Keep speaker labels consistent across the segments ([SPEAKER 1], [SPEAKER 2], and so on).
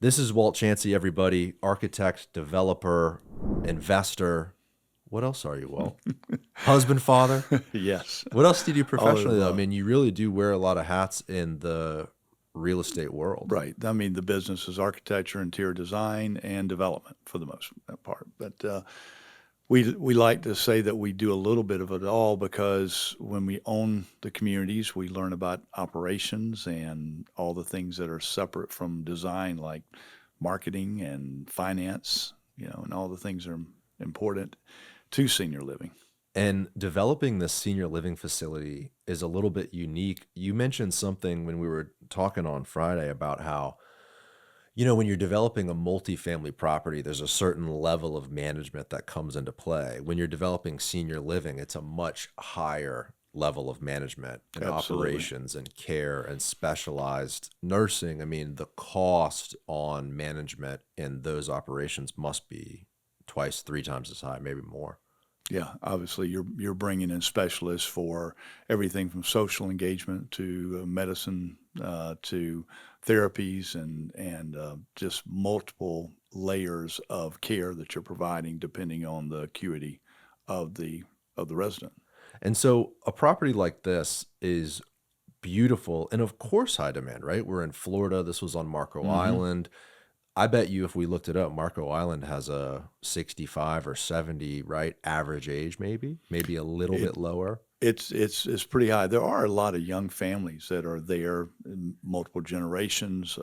[SPEAKER 1] This is Walt Chancey, everybody. Architect, developer, investor. What else are you, Walt? Husband, father?
[SPEAKER 2] Yes,
[SPEAKER 1] What else do you do
[SPEAKER 2] all of the
[SPEAKER 1] professionally, though? I
[SPEAKER 2] above.
[SPEAKER 1] mean, you really do wear a lot of hats in the real estate world.
[SPEAKER 2] Right. I mean, the business is architecture, interior design, and development for the most part. But we like to say that we do a little bit of it all because when we own the communities, we learn about operations and all the things that are separate from design, like marketing and finance, and all the things that are important to senior living.
[SPEAKER 1] And developing this senior living facility is a little bit unique. You mentioned something when we were talking on Friday about how, when you're developing a multifamily property, there's a certain level of management that comes into play. When you're developing senior living, it's a much higher level of management and
[SPEAKER 2] Absolutely.
[SPEAKER 1] operations and care and specialized nursing. I mean, the cost on management in those operations must be twice, three times as high, maybe more.
[SPEAKER 2] Yeah, obviously you're bringing in specialists for everything from social engagement to medicine to therapies and just multiple layers of care that you're providing depending on the acuity of the resident.
[SPEAKER 1] And so a property like this is beautiful and of course high demand, right? We're in Florida. This was on Marco
[SPEAKER 2] Hmm.
[SPEAKER 1] Island. I bet you if we looked it up, Marco Island has a 65 or 70, right? Average age, maybe a little
[SPEAKER 2] It
[SPEAKER 1] bit lower.
[SPEAKER 2] it's pretty high. There are a lot of young families that are there, in multiple generations,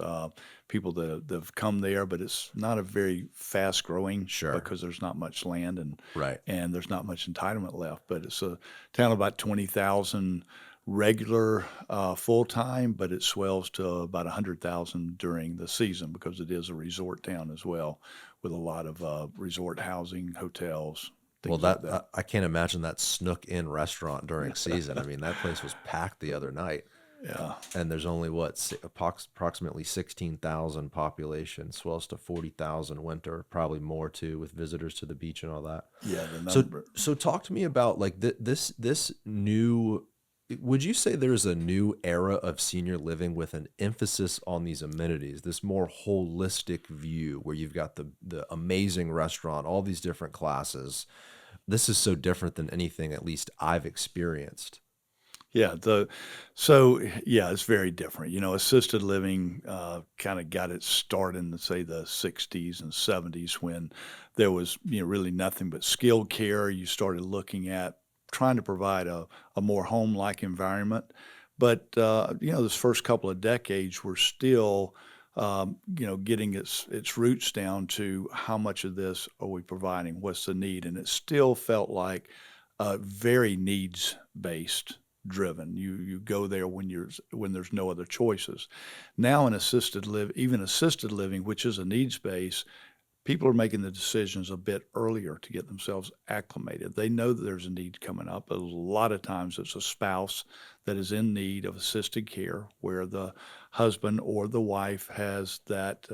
[SPEAKER 2] people that have come there, but it's not a very fast growing
[SPEAKER 1] Sure.
[SPEAKER 2] because there's not much land
[SPEAKER 1] Right.
[SPEAKER 2] and there's not much entitlement left. But it's a town of about 20,000 regular full time, but it swells to about 100,000 during the season because it is a resort town as well, with a lot of resort housing, hotels,
[SPEAKER 1] Well,
[SPEAKER 2] things like
[SPEAKER 1] that
[SPEAKER 2] that.
[SPEAKER 1] I can't imagine that Snook Inn restaurant during season. I mean, that place was packed the other night,
[SPEAKER 2] Yeah.
[SPEAKER 1] and there's only approximately 16,000 population, swells to 40,000 winter, probably more too, with visitors to the beach and all that.
[SPEAKER 2] Yeah, the
[SPEAKER 1] So,
[SPEAKER 2] number.
[SPEAKER 1] so talk to me about like this new. Would you say there's a new era of senior living with an emphasis on these amenities, this more holistic view where you've got the amazing restaurant, all these different classes? This is so different than anything at least I've experienced.
[SPEAKER 2] Yeah, the so yeah, it's very different. Assisted living kind of got its start in, say, the '60s and '70s when there was really nothing but skilled care. You started looking at trying to provide a more home-like environment, but this first couple of decades were still getting its roots down to how much of this are we providing, what's the need, and it still felt like very needs based driven. You go there when there's no other choices. Now in even assisted living, which is a needs base, people are making the decisions a bit earlier to get themselves acclimated. They know that there's a need coming up. A lot of times it's a spouse that is in need of assisted care where the husband or the wife has that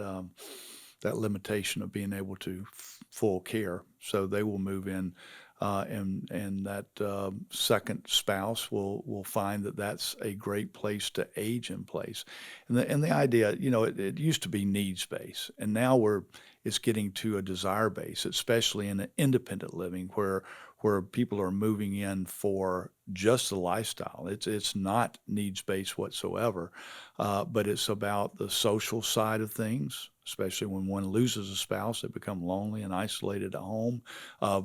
[SPEAKER 2] limitation of being able to full care. So they will move in, and that second spouse will find that that's a great place to age in place. And the idea, it used to be needs based, and now it's getting to a desire base, especially in an independent living where people are moving in for just the lifestyle. It's not needs based whatsoever, but it's about the social side of things. Especially when one loses a spouse, they become lonely and isolated at home.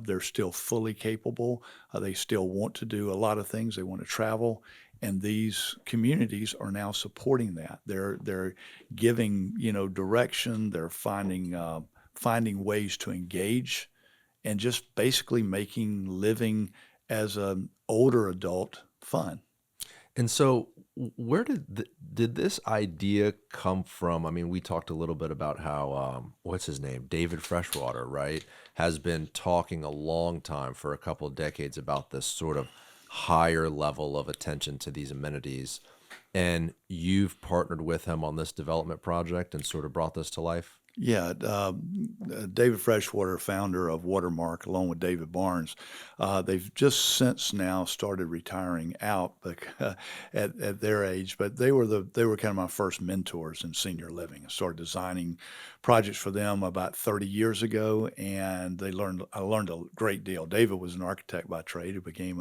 [SPEAKER 2] They're still fully capable. They still want to do a lot of things. They want to travel, and these communities are now supporting that. They're giving direction. They're finding ways to engage and just basically making living as an older adult fun.
[SPEAKER 1] And so, where did this idea come from? I mean, we talked a little bit about how what's his name, David Freshwater, right, has been talking a long time for a couple of decades about this sort of higher level of attention to these amenities, and you've partnered with him on this development project and sort of brought this to life.
[SPEAKER 2] Yeah, David Freshwater, founder of Watermark, along with David Barnes, they've just since now started retiring out at their age, but they were kind of my first mentors in senior living. I started designing projects for them about 30 years ago, and I learned a great deal. David was an architect by trade who became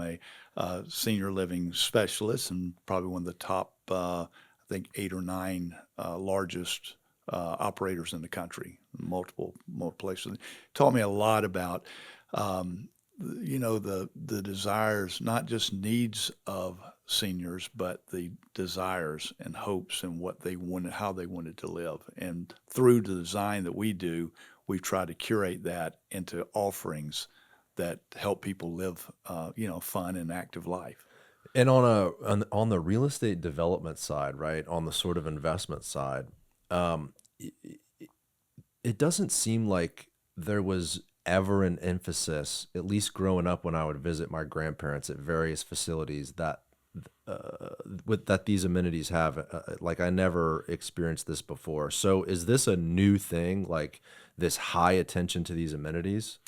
[SPEAKER 2] a senior living specialist and probably one of the top, I think, 8 or 9 largest operators in the country, multiple places. Taught me a lot about, um, the desires, not just needs of seniors, but the desires and hopes and what they wanted, how they wanted to live. And through the design that we do, we try to curate that into offerings that help people live, fun and active life.
[SPEAKER 1] And on the real estate development side, right, on the sort of investment side, um, it doesn't seem like there was ever an emphasis, at least growing up when I would visit my grandparents at various facilities with that these amenities have. Like I never experienced this before. So is this a new thing? Like this high attention to these amenities?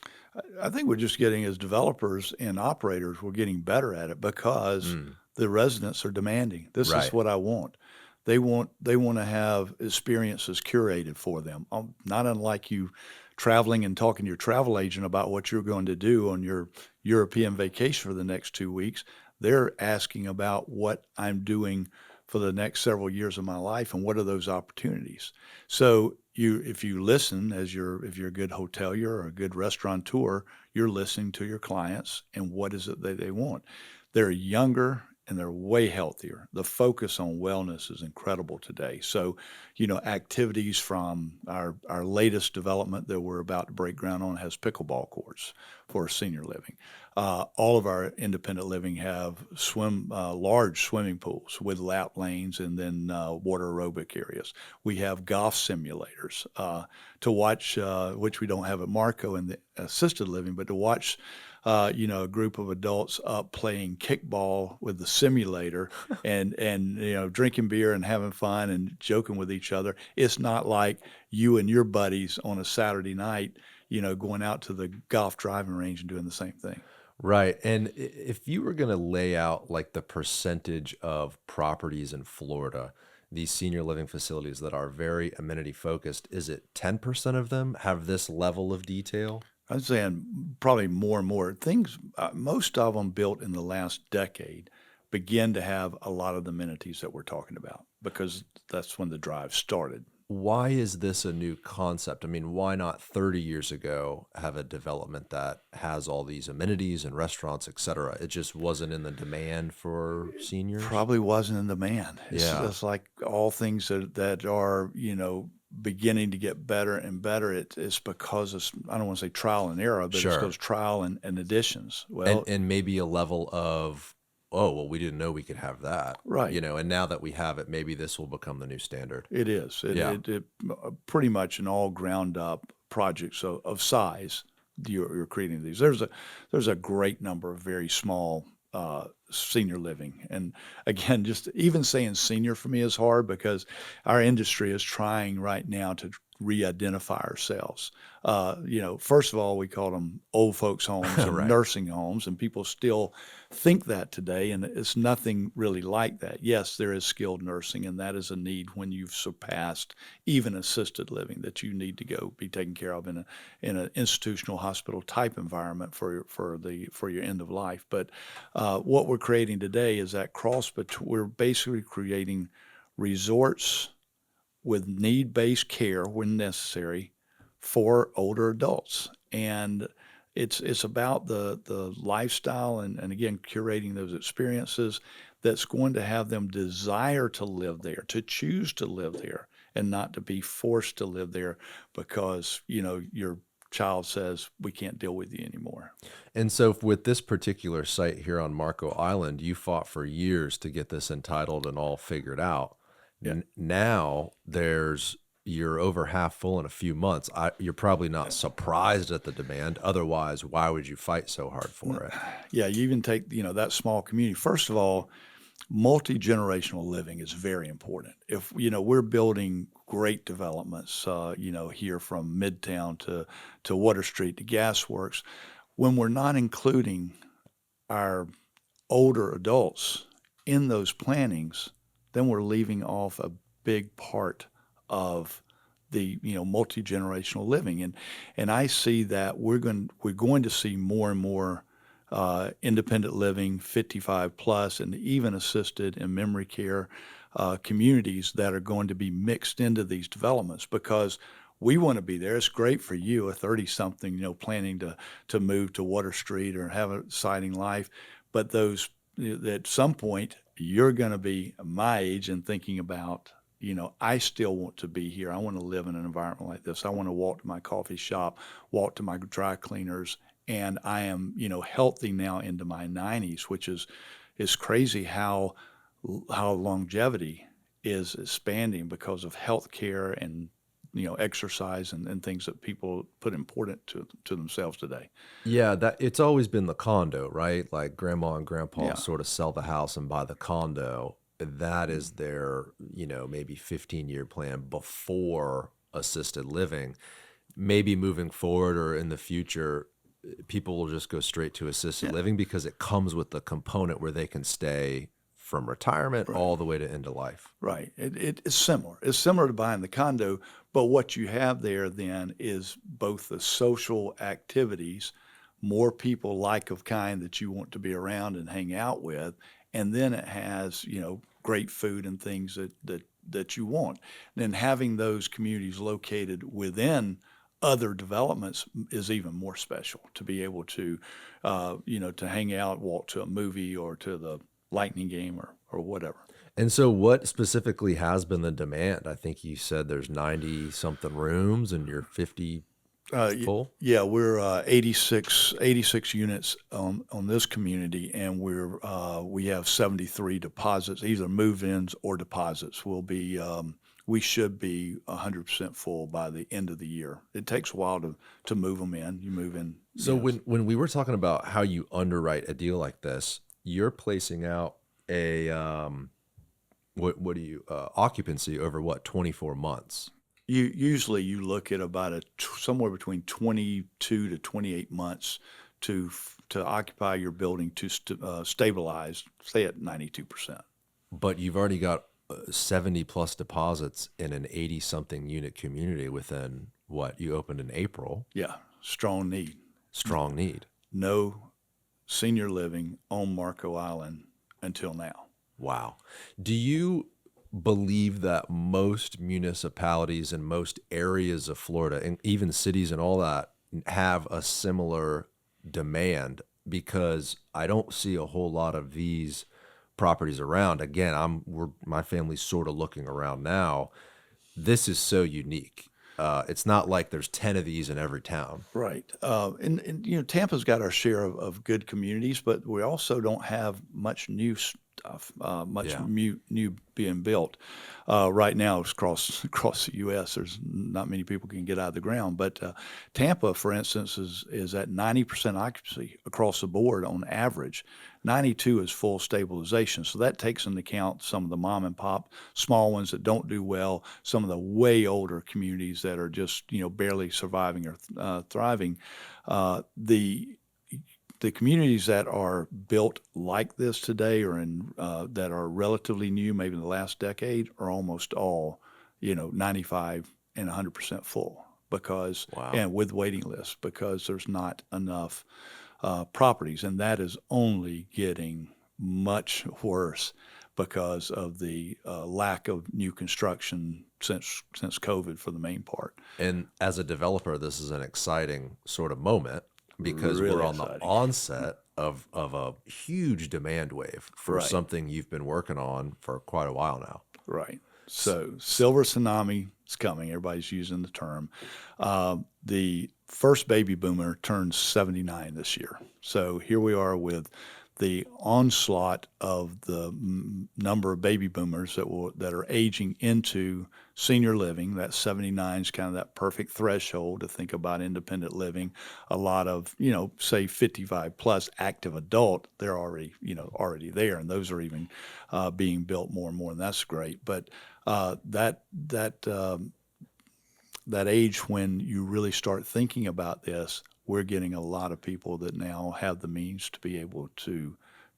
[SPEAKER 2] I think we're just getting, as developers and operators, we're getting better at it because
[SPEAKER 1] Mm,
[SPEAKER 2] the residents are demanding. This is
[SPEAKER 1] right.
[SPEAKER 2] what I want. They want to have experiences curated for them. Not unlike you traveling and talking to your travel agent about what you're going to do on your European vacation for the next 2 weeks. They're asking about what I'm doing for the next several years of my life and what are those opportunities. So if you listen if you're a good hotelier or a good restaurateur, you're listening to your clients and what is it that they want. They're younger and they're way healthier. The focus on wellness is incredible today. So, activities from our latest development that we're about to break ground on has pickleball courts for senior living. All of our independent living have large swimming pools with lap lanes and then water aerobic areas. We have golf simulators to watch, which we don't have at Marco in the assisted living, but to watch a group of adults up playing kickball with the simulator and drinking beer and having fun and joking with each other. It's not like you and your buddies on a Saturday night, going out to the golf driving range and doing the same thing.
[SPEAKER 1] Right. And if you were going to lay out like the percentage of properties in Florida, these senior living facilities that are very amenity focused, is it 10% of them have this level of detail?
[SPEAKER 2] I'm saying probably more and more things. Most of them built in the last decade begin to have a lot of the amenities that we're talking about because that's when the drive started.
[SPEAKER 1] Why is this a new concept? I mean, why not 30 years ago have a development that has all these amenities and restaurants, et cetera? It just wasn't in the demand for seniors?
[SPEAKER 2] Probably wasn't in demand.
[SPEAKER 1] Yeah,
[SPEAKER 2] It's like all things that are beginning to get better and better. It's because of, I don't want to say trial and error, but it's
[SPEAKER 1] sure.
[SPEAKER 2] because trial and additions.
[SPEAKER 1] And
[SPEAKER 2] Well,
[SPEAKER 1] and maybe a level of, "Oh, well, we didn't know we could have that,"
[SPEAKER 2] right.
[SPEAKER 1] and now that we have it, maybe this will become the new standard.
[SPEAKER 2] It is.
[SPEAKER 1] Yeah.
[SPEAKER 2] It pretty much an all ground up project. So of size, you're creating these. There's a great number of very small senior living, and again, just even saying senior for me is hard because our industry is trying right now to re-identify ourselves. First of all, we call them old folks' homes and
[SPEAKER 1] Right.
[SPEAKER 2] nursing homes, and people still think that today, and it's nothing really like that. Yes, there is skilled nursing, and that is a need when you've surpassed even assisted living that you need to go be taken care of in an institutional hospital type environment for your end of life. But what we're creating today is that cross, but we're basically creating resorts with need-based care when necessary for older adults. And it's about the lifestyle and again curating those experiences that's going to have them desire to live there, to choose to live there, and not to be forced to live there because your child says we can't deal with you anymore.
[SPEAKER 1] And so with this particular site here on Marco Island, you fought for years to get this entitled and all figured out.
[SPEAKER 2] Yeah.
[SPEAKER 1] Now you're over half full in a few months. You're probably not surprised at the demand. Otherwise, why would you fight so hard for it?
[SPEAKER 2] Yeah, you even take, that small community. First of all, multi-generational living is very important. If we're building great developments, here from Midtown to Water Street to Gas Works. When we're not including our older adults in those plannings, then we're leaving off a big part of the multi-generational living. And I see that we're going to see more and more independent living, 55 plus, and even assisted and memory care communities that are going to be mixed into these developments because we want to be there. It's great for you, a 30 something, planning to move to Water Street or have an exciting life. But those, at some point, you're going to be my age and thinking about, I still want to be here. I want to live in an environment like this. I want to walk to my coffee shop, walk to my dry cleaners, and I am, healthy now into my 90s, which is crazy how longevity is expanding because of health care and exercise and things that people put important to themselves today.
[SPEAKER 1] Yeah, that it's always been the condo, right? Like grandma and grandpa
[SPEAKER 2] Yeah.
[SPEAKER 1] sort of sell the house and buy the condo. That is their, maybe 15-year plan before assisted living. Maybe moving forward or in the future, people will just go straight to assisted
[SPEAKER 2] Yeah.
[SPEAKER 1] living because it comes with the component where they can stay from retirement
[SPEAKER 2] Right.
[SPEAKER 1] all the way to end of life.
[SPEAKER 2] Right. It's similar. It's similar to buying the condo, but what you have there then is both the social activities, more people like of kind that you want to be around and hang out with, and then it has, great food and things that you want. Then having those communities located within other developments is even more special to be able to, to hang out, walk to a movie or to the Lightning game or whatever.
[SPEAKER 1] And so what specifically has been the demand? I think you said there's 90 something rooms and you're 50 full.
[SPEAKER 2] Yeah, we're 86 units on this community, and we have 73 deposits, either move-ins or deposits. We should be 100% full by the end of the year. It takes a while to move them in. You move in,
[SPEAKER 1] So when we were talking about how you underwrite a deal like this, you're placing out a what do you occupancy over what 24 months?
[SPEAKER 2] you usually you look at about somewhere between 22 to 28 months to occupy your building to stabilize, stay at 92%.
[SPEAKER 1] But you've already got 70 plus deposits in an 80 something unit community within what you opened in April.
[SPEAKER 2] Yeah, strong need.
[SPEAKER 1] Strong need.
[SPEAKER 2] No senior living on Marco Island until now.
[SPEAKER 1] Wow. Do you believe that most municipalities and most areas of Florida and even cities and all that have a similar demand? Because I don't see a whole lot of these properties around. Again, my family's sort of looking around now. This is so unique. It's not like there's 10 of these in every town.
[SPEAKER 2] Right. And Tampa's got our share of good communities, but we also don't have much new stuff, much
[SPEAKER 1] Yeah.
[SPEAKER 2] new being built. Right now, it's across the U.S. There's not many people can get out of the ground, but Tampa, for instance, is at 90% occupancy across the board on average. 92 is full stabilization, so that takes into account some of the mom and pop small ones that don't do well, some of the way older communities that are just barely surviving or thriving. The communities that are built like this today or that are relatively new, maybe in the last decade, are almost all 95 and 100% full because
[SPEAKER 1] Wow.
[SPEAKER 2] and with waiting lists because there's not enough properties, and that is only getting much worse because of the lack of new construction since COVID for the main part.
[SPEAKER 1] And as a developer, this is an exciting sort of moment because
[SPEAKER 2] Really
[SPEAKER 1] we're on the
[SPEAKER 2] exciting.
[SPEAKER 1] onset of a huge demand wave for
[SPEAKER 2] Right.
[SPEAKER 1] something you've been working on for quite a while now.
[SPEAKER 2] Right. So silver tsunami is coming. Everybody's using the term. The first baby boomer turns 79 this year. So here we are with the onslaught of the number of baby boomers that are aging into senior living. That 79 is kind of that perfect threshold to think about independent living. A lot of, say 55 plus active adult, they're already there, and those are even being built more and more, and that's great. But That age when you really start thinking about this, we're getting a lot of people that now have the means to be able to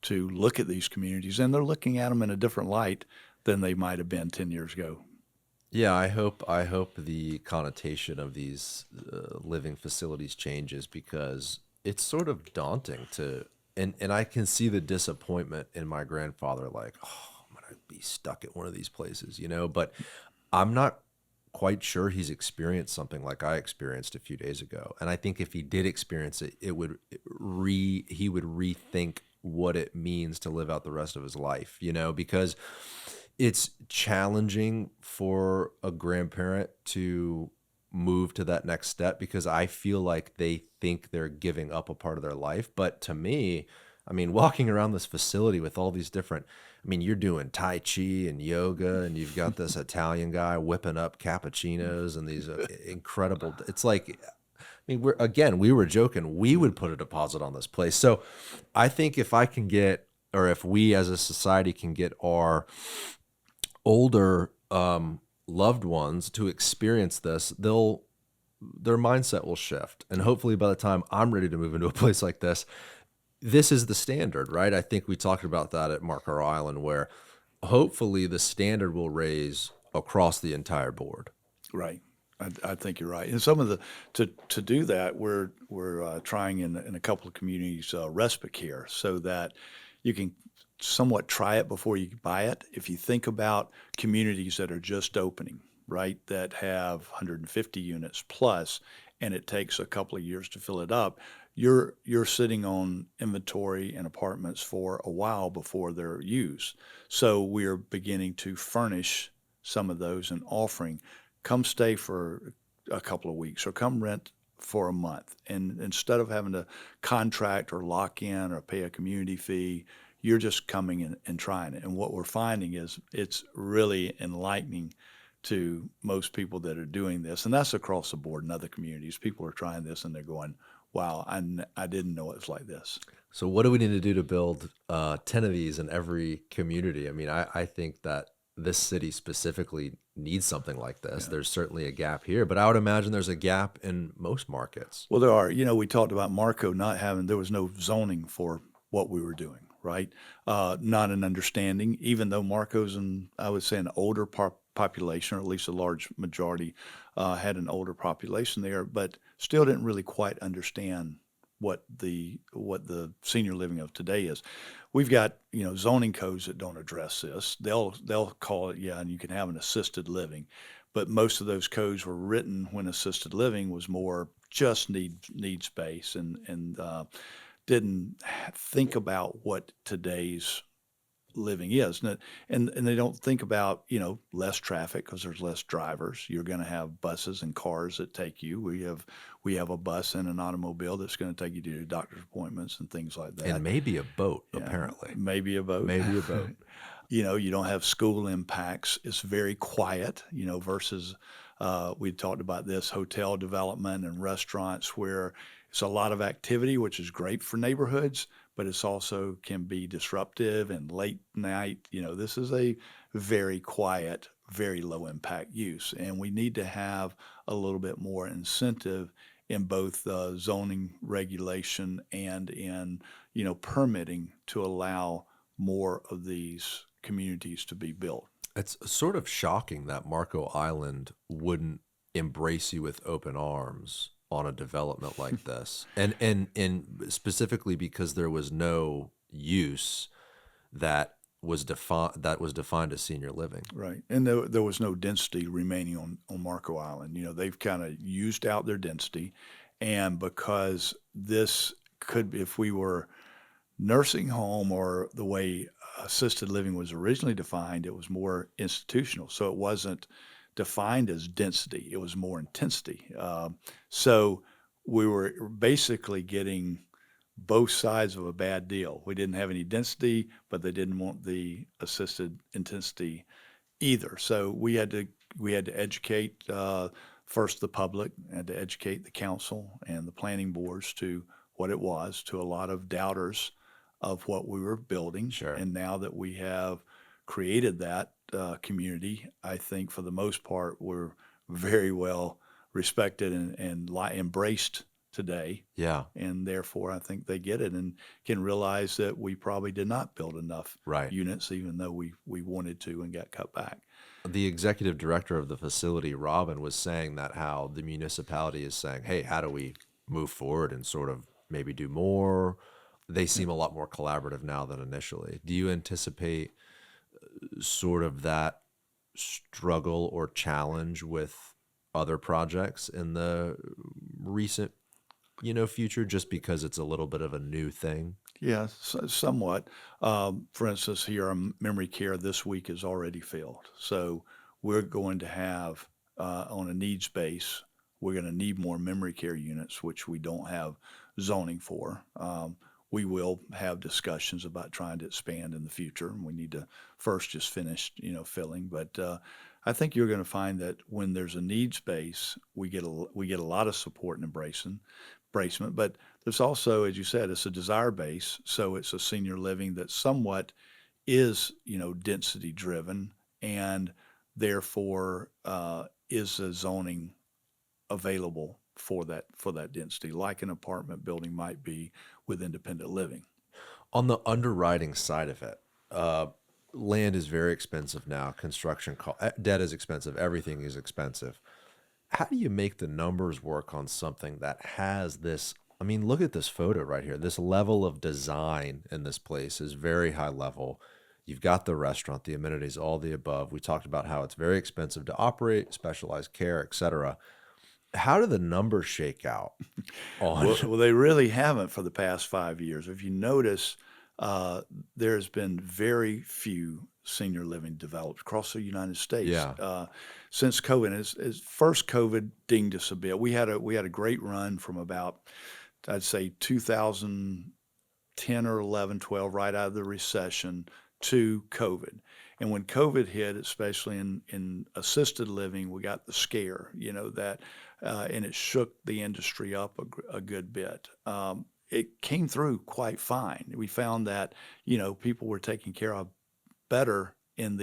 [SPEAKER 2] look at these communities, and they're looking at them in a different light than they might have been 10 years ago.
[SPEAKER 1] Yeah, I hope the connotation of these living facilities changes because it's sort of daunting to and I can see the disappointment in my grandfather like, "Oh, I'm going to be stuck at one of these places," but I'm not quite sure he's experienced something like I experienced a few days ago. And I think if he did experience it, he would rethink what it means to live out the rest of his life, because it's challenging for a grandparent to move to that next step because I feel like they think they're giving up a part of their life. But to me, I mean, walking around this facility with all these different, I mean, you're doing Tai Chi and yoga, and you've got this Italian guy whipping up cappuccinos and these incredible, it's like, I mean, we were joking, we would put a deposit on this place. So I think if I can get, or if we as a society can get our older loved ones to experience this, their mindset will shift. And hopefully by the time I'm ready to move into a place like this is the standard, right? I think we talked about that at Marco Island, where hopefully the standard will raise across the entire board.
[SPEAKER 2] Right. I think you're right. And some of the to do that, we're trying in a couple of communities respite care, so that you can somewhat try it before you buy it. If you think about communities that are just opening, right, that have 150 units plus, and it takes a couple of years to fill it up, you're sitting on inventory and apartments for a while before they're used. So we're beginning to furnish some of those and offering, come stay for a couple of weeks or come rent for a month. And instead of having to contract or lock in or pay a community fee, you're just coming and trying it. And what we're finding is it's really enlightening to most people that are doing this. And that's across the board in other communities. People are trying this and they're going, wow, I didn't know it was like this.
[SPEAKER 1] So what do we need to do to build 10 of these in every community? I mean, I think that this city specifically needs something like this.
[SPEAKER 2] Yeah.
[SPEAKER 1] There's certainly a gap here, but I would imagine there's a gap in most markets.
[SPEAKER 2] Well, there are. You know, we talked about Marco not having, there was no zoning for what we were doing, right? Not an understanding, even though Marco's I would say, an older population, or at least a large majority had an older population there, but still didn't really quite understand what the senior living of today is. We've got, zoning codes that don't address this. They'll call it, yeah, and you can have an assisted living, but most of those codes were written when assisted living was more just needs based, and didn't think about what today's living is. And they don't think about, less traffic because there's less drivers. You're going to have buses and cars that take you. We have a bus and an automobile that's going to take you to your doctor's appointments and things like that.
[SPEAKER 1] And maybe a boat,
[SPEAKER 2] Yeah,
[SPEAKER 1] apparently.
[SPEAKER 2] maybe a boat.
[SPEAKER 1] Maybe a boat.
[SPEAKER 2] You don't have school impacts. It's very quiet, versus we talked about this hotel development and restaurants where it's a lot of activity, which is great for neighborhoods, but it's also can be disruptive and late night. This is a very quiet, very low impact use, and we need to have a little bit more incentive in both zoning regulation and in permitting to allow more of these communities to be built.
[SPEAKER 1] It's sort of shocking that Marco Island wouldn't embrace you with open arms on a development like this. And specifically because there was no use that was defined as senior living.
[SPEAKER 2] Right. And there was no density remaining on Marco Island. They've kind of used out their density. And because this could be, if we were nursing home or the way assisted living was originally defined, it was more institutional. So it wasn't defined as density, it was more intensity. So we were basically getting both sides of a bad deal. We didn't have any density, but they didn't want the assisted intensity either. So we had to educate first the public, and to educate the council and the planning boards to what it was, to a lot of doubters of what we were building.
[SPEAKER 1] Sure.
[SPEAKER 2] And now that we have created that community, I think for the most part, were very well respected and embraced today.
[SPEAKER 1] Yeah,
[SPEAKER 2] And therefore, I think they get it and can realize that we probably did not build enough
[SPEAKER 1] right.
[SPEAKER 2] units, even though we wanted to and got cut back.
[SPEAKER 1] The executive director of the facility, Robin, was saying that how the municipality is saying, "Hey, how do we move forward and sort of maybe do more?" They
[SPEAKER 2] Yeah.
[SPEAKER 1] seem a lot more collaborative now than initially. Do you anticipate sort of that struggle or challenge with other projects in the recent, future, just because it's a little bit of a new thing?
[SPEAKER 2] Yeah, somewhat. For instance, here, memory care this week is already filled. So we're going to have, on a needs base, we're going to need more memory care units, which we don't have zoning for. We will have discussions about trying to expand in the future, and we need to first just finish, filling. But I think you're going to find that when there's a needs base, we get a lot of support and embracement. But there's also, as you said, it's a desire base, so it's a senior living that somewhat is, density driven, and therefore is a zoning available for that density, like an apartment building might be with independent living.
[SPEAKER 1] On the underwriting side of it, land is very expensive now. Debt is expensive. Everything is expensive. How do you make the numbers work on something that has this? I mean, look at this photo right here. This level of design in this place is very high level. You've got the restaurant, the amenities, all the above. We talked about how it's very expensive to operate, specialized care, etc. How do the numbers shake out on?
[SPEAKER 2] Well, they really haven't for the past 5 years. If you notice, uh, there's been very few senior living developed across the United States
[SPEAKER 1] Yeah,
[SPEAKER 2] since COVID. As first COVID dinged us a bit. We had a great run from about, I'd say, 2010 or 11, 12, right out of the recession to COVID. And when COVID hit, especially in assisted living, we got the scare, that, and it shook the industry up a good bit. It came through quite fine. We found that, people were taken care of better in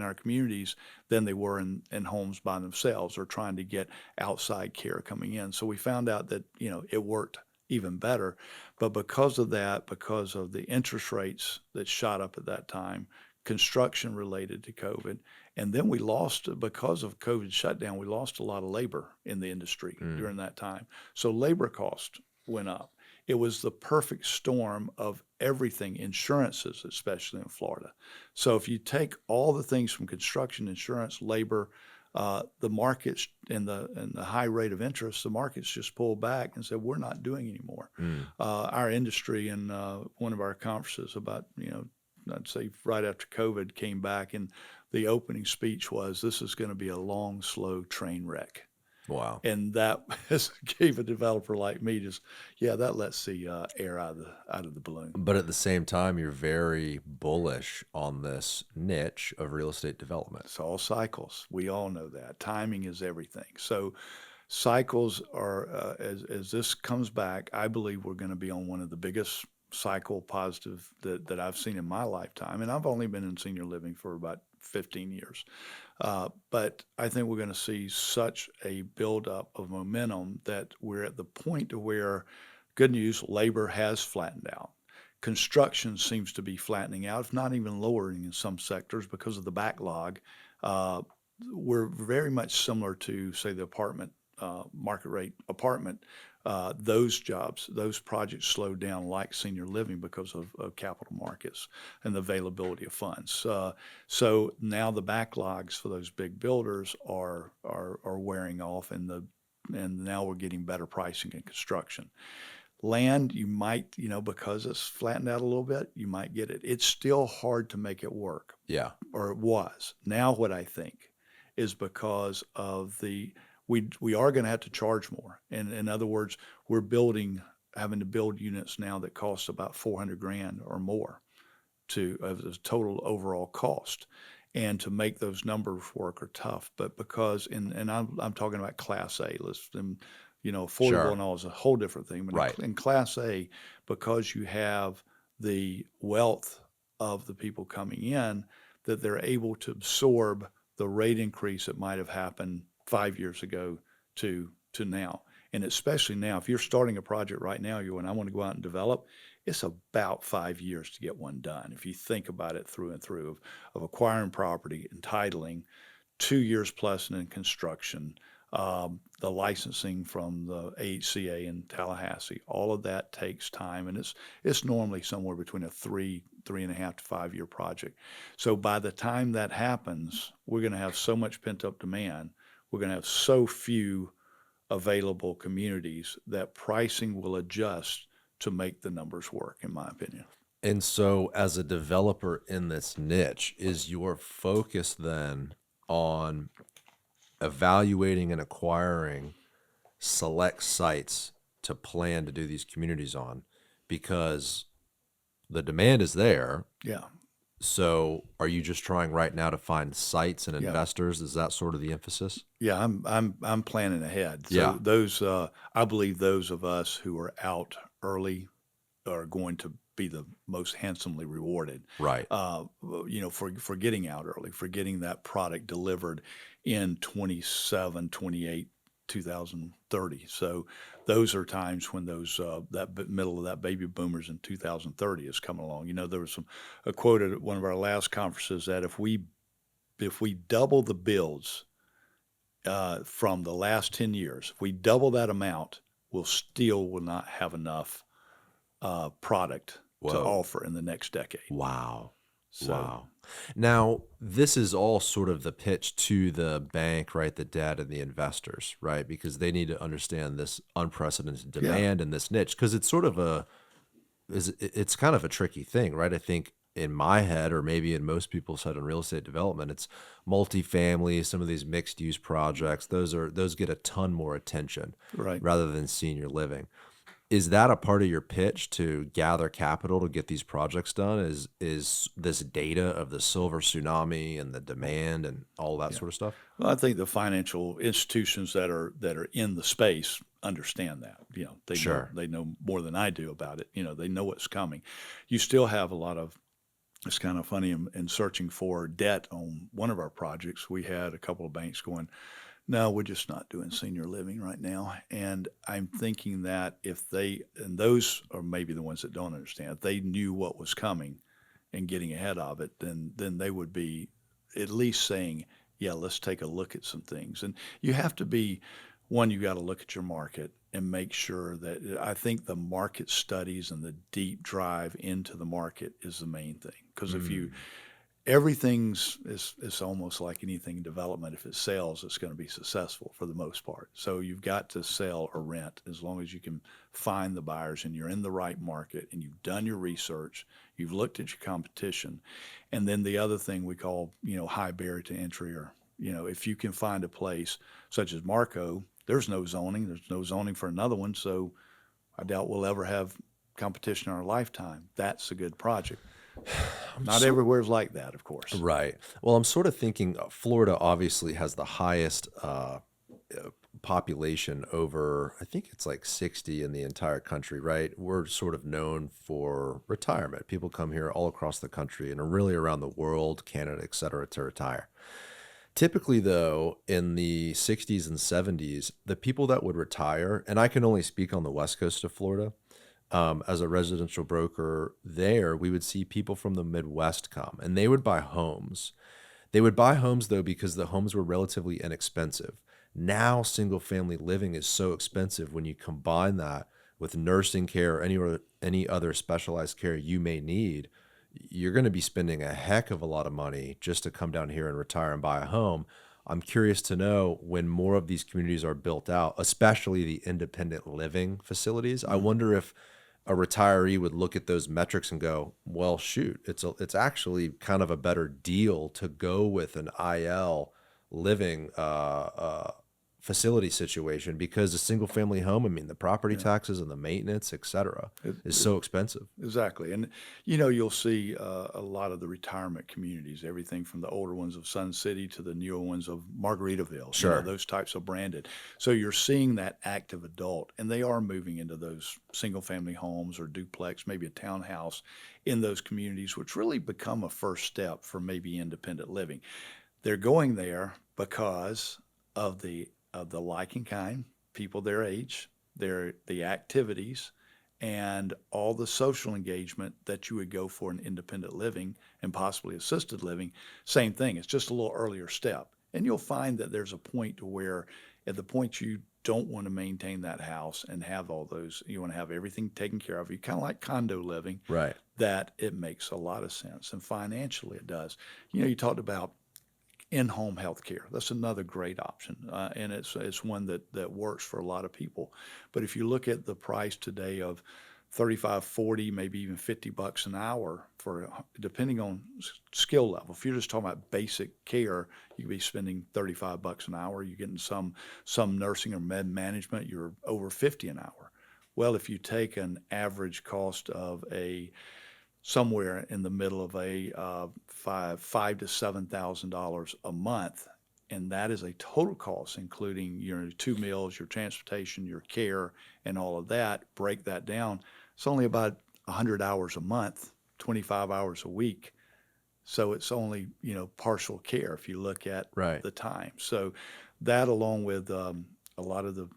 [SPEAKER 2] our communities than they were in homes by themselves or trying to get outside care coming in. So we found out that it worked even better. But because of that, because of the interest rates that shot up at that time, construction related to COVID, and then we lost because of COVID shutdown, we lost a lot of labor in the industry
[SPEAKER 1] mm,
[SPEAKER 2] during that time. So labor cost went up. It was the perfect storm of everything, insurances, especially in Florida. So if you take all the things from construction, insurance, labor, the markets and the high rate of interest, the markets just pulled back and said, we're not doing anymore.
[SPEAKER 1] mm.
[SPEAKER 2] Our industry in one of our conferences about, I'd say right after COVID came back, and the opening speech was, this is going to be a long, slow train wreck.
[SPEAKER 1] Wow.
[SPEAKER 2] And that gave a developer like me just, yeah, that lets the air out of the balloon.
[SPEAKER 1] But at the same time, you're very bullish on this niche of real estate development.
[SPEAKER 2] It's all cycles. We all know that. Timing is everything. So cycles are, as this comes back, I believe we're going to be on one of the biggest cycle positive that I've seen in my lifetime. And I've only been in senior living for about 15 years. But I think we're going to see such a buildup of momentum that we're at the point to where, good news, labor has flattened out. Construction seems to be flattening out, if not even lowering in some sectors because of the backlog. Uh, we're very much similar to, say, the apartment market rate apartment. Those jobs, those projects slowed down like senior living because of capital markets and the availability of funds. So now the backlogs for those big builders are wearing off, and now we're getting better pricing in construction. Land, you might, because it's flattened out a little bit, you might get it. It's still hard to make it work,
[SPEAKER 1] Yeah.
[SPEAKER 2] or it was. Now what I think is because of we are going to have to charge more. And in other words, we're having to build units now that cost about 400 grand or more to as a total overall cost. And to make those numbers work are tough. But because and I'm talking about Class A. Affordable
[SPEAKER 1] Sure.
[SPEAKER 2] and all is a whole different thing. But
[SPEAKER 1] Right.
[SPEAKER 2] in Class A, because you have the wealth of the people coming in, that they're able to absorb the rate increase that might have happened 5 years ago to now. And especially now, if you're starting a project right now, you're going, I want to go out and develop. It's about 5 years to get one done. If you think about it through and through of acquiring property, entitling, 2 years plus and in construction, the licensing from the AHCA in Tallahassee, all of that takes time, and it's normally somewhere between a 3.5 to 5 year project. So by the time that happens, we're going to have so much pent up demand. We're going to have so few available communities that pricing will adjust to make the numbers work, in my opinion.
[SPEAKER 1] And so, as a developer in this niche, is your focus then on evaluating and acquiring select sites to plan to do these communities on? Because the demand is there.
[SPEAKER 2] Yeah,
[SPEAKER 1] So, are you just trying right now to find sites and
[SPEAKER 2] yeah.
[SPEAKER 1] investors? Is that sort of the emphasis?
[SPEAKER 2] Yeah, I'm planning ahead.
[SPEAKER 1] Yeah,
[SPEAKER 2] So those I believe those of us who are out early are going to be the most handsomely rewarded.
[SPEAKER 1] right.
[SPEAKER 2] For getting out early, for getting that product delivered in 27, 28, 2030. So those are times when those middle of that baby boomers in 2030 is coming along. There was a quote at one of our last conferences that if we double the builds from the last 10 years, if we double that amount, we'll still will not have enough product to
[SPEAKER 1] Whoa.
[SPEAKER 2] offer in the next decade.
[SPEAKER 1] Wow.
[SPEAKER 2] So,
[SPEAKER 1] Wow. Now, this is all sort of the pitch to the bank, right? The debt and the investors, right? Because they need to understand this unprecedented
[SPEAKER 2] yeah,
[SPEAKER 1] demand in this niche. Because it's sort of it's kind of a tricky thing, right? I think in my head, or maybe in most people's head in real estate development, it's multifamily, some of these mixed use projects. Those get a ton more attention
[SPEAKER 2] right.
[SPEAKER 1] rather than senior living. Is that a part of your pitch to gather capital to get these projects done? Is this data of the silver tsunami and the demand and all that
[SPEAKER 2] Yeah.
[SPEAKER 1] sort of stuff?
[SPEAKER 2] Well, I think the financial institutions that are in the space understand that. They know
[SPEAKER 1] Sure.
[SPEAKER 2] they know more than I do about it. They know what's coming. You still have a lot of. It's kind of funny in searching for debt on one of our projects. We had a couple of banks going, no, we're just not doing senior living right now. And I'm thinking that and those are maybe the ones that don't understand, if they knew what was coming and getting ahead of it, then they would be at least saying, yeah, let's take a look at some things. And you have to be, one, you got to look at your market and make sure that I think the market studies and the deep drive into the market is the main thing. Because if you
[SPEAKER 1] Mm,
[SPEAKER 2] everything's it's almost like anything in development. If it sells, it's going to be successful for the most part. So you've got to sell or rent as long as you can find the buyers and you're in the right market and you've done your research, you've looked at your competition. And then the other thing we call, high barrier to entry, or, if you can find a place such as Marco, there's no zoning for another one. So I doubt we'll ever have competition in our lifetime. That's a good project.
[SPEAKER 1] I'm
[SPEAKER 2] Not
[SPEAKER 1] sort
[SPEAKER 2] everywhere's like that, of course.
[SPEAKER 1] Right. Well, I'm sort of thinking Florida obviously has the highest population over, I think it's like 60 in the entire country, right? We're sort of known for retirement. People come here all across the country and are really around the world, Canada, et cetera, to retire. Typically, though, in the 60s and 70s, the people that would retire, and I can only speak on the west coast of Florida, as a residential broker there, we would see people from the Midwest come and they would buy homes. They would buy homes, though, because the homes were relatively inexpensive. Now, single family living is so expensive when you combine that with nursing care or any other specialized care you may need. You're going to be spending a heck of a lot of money just to come down here and retire and buy a home. I'm curious to know when more of these communities are built out, especially the independent living facilities. I
[SPEAKER 2] Mhm.
[SPEAKER 1] wonder if a retiree would look at those metrics and go, "Well, shoot, it's actually kind of a better deal to go with an IL living facility situation because a single family home, I mean, the property
[SPEAKER 2] Yeah.
[SPEAKER 1] taxes and the maintenance, et cetera, is so expensive.
[SPEAKER 2] Exactly. And, you'll see a lot of the retirement communities, everything from the older ones of Sun City to the newer ones of Margaritaville,
[SPEAKER 1] Sure.
[SPEAKER 2] those types of branded. So you're seeing that active adult, and they are moving into those single family homes or duplex, maybe a townhouse in those communities, which really become a first step for maybe independent living. They're going there because of the liking kind, people their age, the activities, and all the social engagement that you would go for in independent living and possibly assisted living. Same thing. It's just a little earlier step. And you'll find that there's a point to where at the point you don't want to maintain that house and have all those, you want to have everything taken care of. You kind of like condo living,
[SPEAKER 1] Right.
[SPEAKER 2] that it makes a lot of sense. And financially it does. You talked about in-home health care. That's another great option, and it's one that works for a lot of people. But if you look at the price today of 35, 40, maybe even $50 an hour for depending on skill level. If you're just talking about basic care, you could be spending $35 an hour. You're getting some nursing or med management, you're over 50 an hour. Well, if you take an average cost of a somewhere in the middle of a five to $7,000 a month, and that is a total cost, including your 2 meals, your transportation, your care, and all of that. Break that down. It's only about 100 hours a month, 25 hours a week. So it's only partial care if you look at
[SPEAKER 1] Right.
[SPEAKER 2] the time. So that, along with a lot of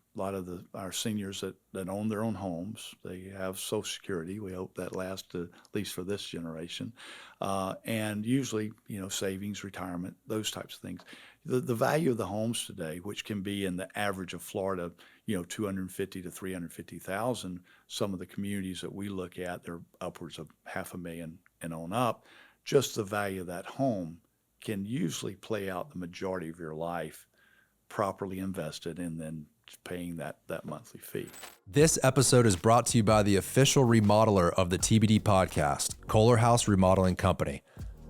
[SPEAKER 2] our seniors that own their own homes, they have Social Security. We hope that lasts at least for this generation, and usually savings, retirement, those types of things. The value of the homes today, which can be in the average of Florida, 250 to 350,000. Some of the communities that we look at, they're upwards of $500,000 and on up. Just the value of that home can usually play out the majority of your life properly invested and then paying that monthly fee.
[SPEAKER 1] This episode is brought to you by the official remodeler of the TBD podcast, Kohler House Remodeling Company.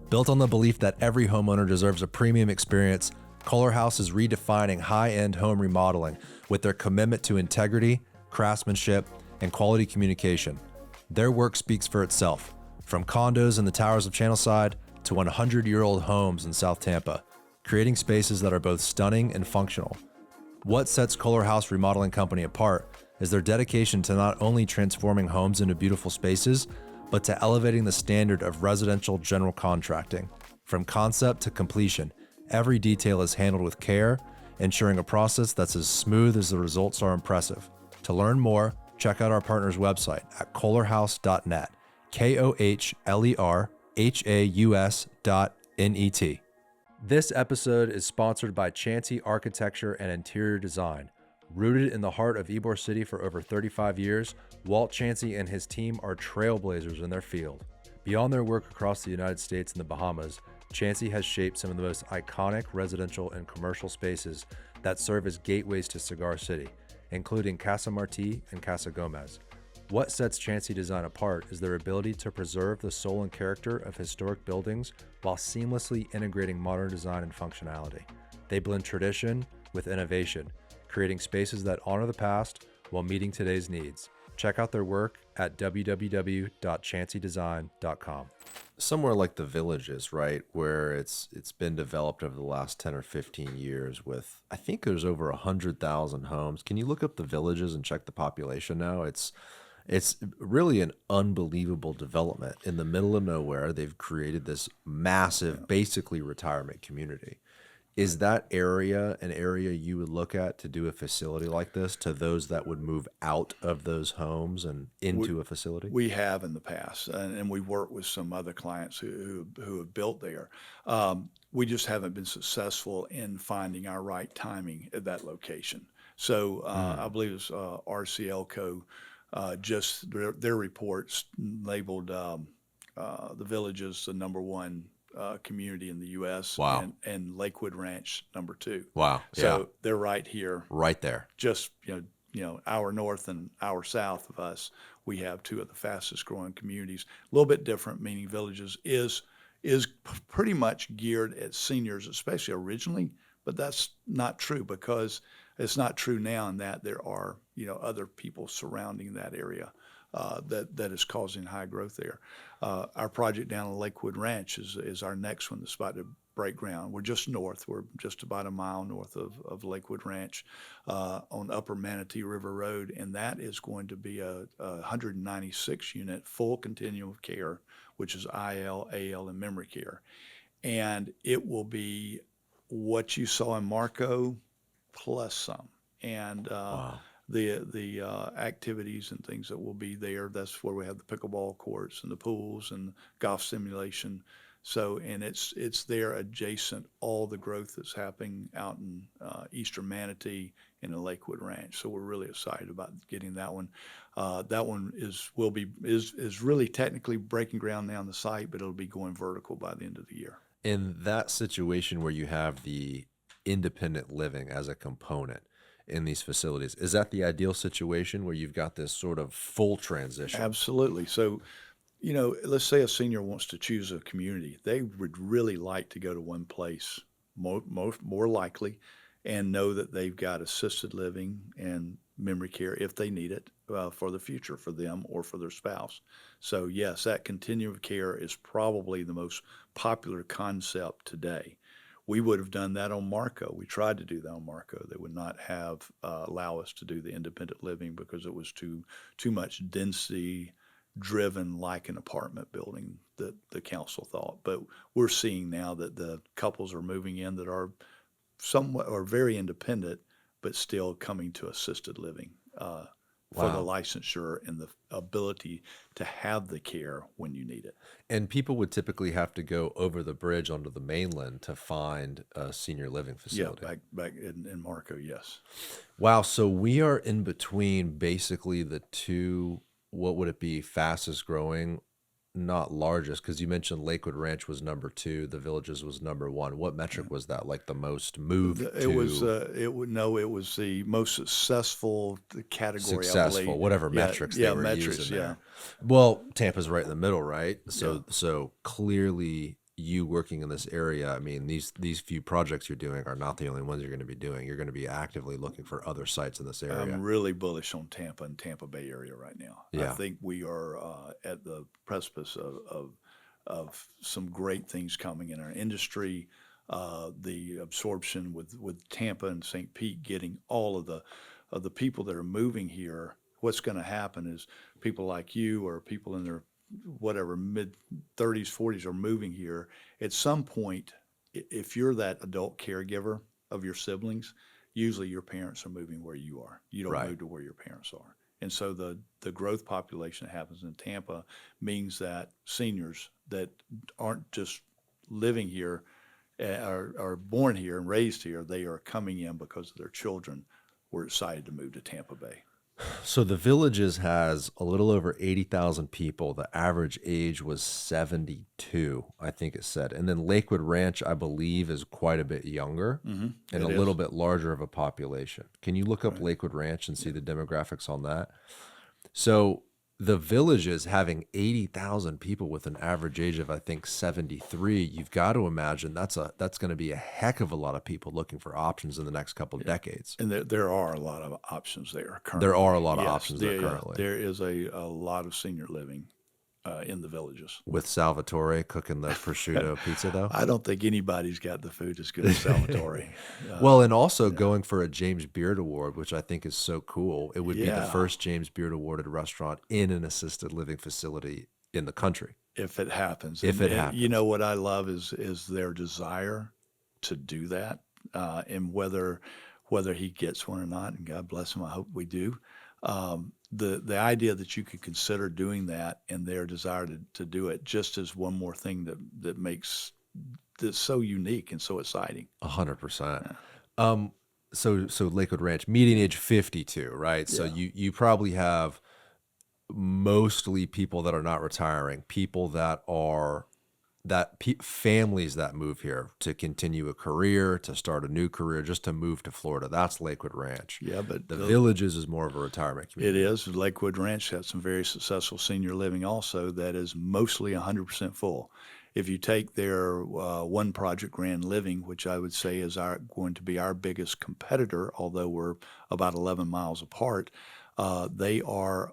[SPEAKER 1] Built on the belief that every homeowner deserves a premium experience, Kohler House is redefining high-end home remodeling with their commitment to integrity, craftsmanship, and quality communication. Their work speaks for itself, from condos in the towers of Channelside to 100-year-old homes in South Tampa, creating spaces that are both stunning and functional. What sets Kohler House Remodeling Company apart is their dedication to not only transforming homes into beautiful spaces, but to elevating the standard of residential general contracting. From concept to completion, every detail is handled with care, ensuring a process that's as smooth as the results are impressive. To learn more, check out our partner's website at kohlerhouse.net, KOHLERHAUS.net. This episode is sponsored by Chancey Architecture and Interior Design. Rooted in the heart of Ybor City for over 35 years, Walt Chancey and his team are trailblazers in their field. Beyond their work across the United States and the Bahamas, Chancey has shaped some of the most iconic residential and commercial spaces that serve as gateways to Cigar City, including Casa Marti and Casa Gomez. What sets Chancey Design apart is their ability to preserve the soul and character of historic buildings while seamlessly integrating modern design and functionality. They blend tradition with innovation, creating spaces that honor the past while meeting today's needs. Check out their work at www.chanceydesign.com. Somewhere like the Villages, right, where it's been developed over the last 10 or 15 years with, I think there's over 100,000 homes. Can you look up the Villages and check the population now? It's really an unbelievable development. In the middle of nowhere, they've created this massive, basically retirement community. Is that area an area you would look at to do a facility like this to those that would move out of those homes and into a facility?
[SPEAKER 2] We have in the past, and we work with some other clients who have built there. We just haven't been successful in finding our right timing at that location. So I believe it's RCLCO, just their reports labeled the Villages the number one community in the U.S.
[SPEAKER 1] Wow.
[SPEAKER 2] and Lakewood Ranch number 2.
[SPEAKER 1] Wow.
[SPEAKER 2] So
[SPEAKER 1] Yeah.
[SPEAKER 2] they're right here,
[SPEAKER 1] Right there.
[SPEAKER 2] just hour north and hour south of us. We have 2 of the fastest growing communities. A little bit different, meaning Villages is pretty much geared at seniors, especially originally, but that's not true because It's not true now in that there are, other people surrounding that area that is causing high growth there. Our project down in Lakewood Ranch is our next one that's about to break ground. We're just north. We're just about a mile north of Lakewood Ranch on Upper Manatee River Road, and that is going to be a 196 unit full continuum of care, which is IL, AL, and memory care. And it will be what you saw in Marco plus some. And
[SPEAKER 1] Wow.
[SPEAKER 2] the activities and things that will be there. That's where we have the pickleball courts and the pools and golf simulation. So, and it's there adjacent all the growth that's happening out in eastern Manatee and the Lakewood Ranch. So we're really excited about getting that one. That one is really technically breaking ground now on the site, but it'll be going vertical by the end of the year.
[SPEAKER 1] In that situation where you have the independent living as a component in these facilities, is that the ideal situation where you've got this sort of full transition?
[SPEAKER 2] Absolutely. So, let's say a senior wants to choose a community. They would really like to go to one place, more likely, and know that they've got assisted living and memory care if they need it for the future for them or for their spouse. So, yes, that continuum of care is probably the most popular concept today. We would have done that on Marco. We tried to do that on Marco. They would not have allow us to do the independent living because it was too much density driven like an apartment building that the council thought. But we're seeing now that the couples are moving in that are somewhat or very independent, but still coming to assisted living for the
[SPEAKER 1] Wow.
[SPEAKER 2] licensure and the ability to have the care when you need it.
[SPEAKER 1] And people would typically have to go over the bridge onto the mainland to find a senior living
[SPEAKER 2] Yeah,
[SPEAKER 1] facility.
[SPEAKER 2] back in Marco, yes.
[SPEAKER 1] Wow. So we are in between basically the two, what would it be, fastest growing, not largest, because you mentioned Lakewood Ranch was number two, the Villages was number one. What metric was that? Like the most moved
[SPEAKER 2] It was
[SPEAKER 1] to
[SPEAKER 2] it was the most successful category, I
[SPEAKER 1] successful,
[SPEAKER 2] believe.
[SPEAKER 1] whatever
[SPEAKER 2] Yeah,
[SPEAKER 1] metrics they
[SPEAKER 2] yeah,
[SPEAKER 1] were
[SPEAKER 2] metrics,
[SPEAKER 1] using
[SPEAKER 2] yeah,
[SPEAKER 1] there. Well, Tampa's right in the middle, right?
[SPEAKER 2] yeah.
[SPEAKER 1] So clearly you working in this area, I mean, these few projects you're doing are not the only ones you're going to be doing. You're going to be actively looking for other sites in this
[SPEAKER 2] I'm
[SPEAKER 1] area.
[SPEAKER 2] really bullish on Tampa and Tampa Bay area right now. I
[SPEAKER 1] Yeah.
[SPEAKER 2] think we are at the precipice of some great things coming in our industry. The absorption with Tampa and St. Pete getting all of the people that are moving here. What's going to happen is people like you or people in their whatever mid 30s, 40s are moving here. At some point, if you're that adult caregiver of your siblings, usually your parents are moving where you are. You don't
[SPEAKER 1] Right.
[SPEAKER 2] move to where your parents are. And so the growth population that happens in Tampa means that seniors that aren't just living here are born here and raised here, they are coming in because of their children were excited to move to Tampa Bay.
[SPEAKER 1] So the Villages has a little over 80,000 people. The average age was 72, I think it said. And then Lakewood Ranch, I believe, is quite a bit younger and a
[SPEAKER 2] It
[SPEAKER 1] little
[SPEAKER 2] is.
[SPEAKER 1] bit larger of a population. Can you look up
[SPEAKER 2] Right.
[SPEAKER 1] Lakewood Ranch and see the demographics on that? So the Villages having 80,000 people with an average age of, I think, 73, you've got to imagine that's going to be a heck of a lot of people looking for options in the next couple of decades.
[SPEAKER 2] And there are a lot of options there currently.
[SPEAKER 1] There are a lot of
[SPEAKER 2] Yes,
[SPEAKER 1] options there
[SPEAKER 2] yeah,
[SPEAKER 1] currently.
[SPEAKER 2] there is a lot of senior living in the Villages.
[SPEAKER 1] With Salvatore cooking the prosciutto pizza, though.
[SPEAKER 2] I don't think anybody's got the food as good as Salvatore.
[SPEAKER 1] Well, and also going for a James Beard Award, which I think is so cool. It would be the
[SPEAKER 2] Yeah.
[SPEAKER 1] first James Beard awarded restaurant in an assisted living facility in the country.
[SPEAKER 2] If it happens.
[SPEAKER 1] If it
[SPEAKER 2] And
[SPEAKER 1] happens.
[SPEAKER 2] you know what I love is their desire to do that, and whether he gets one or not, and God bless him, I hope we do. The idea that you could consider doing that and their desire to do it just as one more thing that makes this so unique and so exciting.
[SPEAKER 1] 100%. So Lakewood Ranch, median age 52, right? So
[SPEAKER 2] Yeah.
[SPEAKER 1] you probably have mostly people that are not retiring, people that are families that move here to continue a career, to start a new career, just to move to Florida. That's Lakewood Ranch.
[SPEAKER 2] Yeah, but
[SPEAKER 1] The Villages is more of a retirement
[SPEAKER 2] it
[SPEAKER 1] community.
[SPEAKER 2] is. Lakewood Ranch has some very successful senior living also that is mostly 100% full. If you take their one project, Grand Living, which I would say is going to be our biggest competitor, although we're about 11 miles apart, they are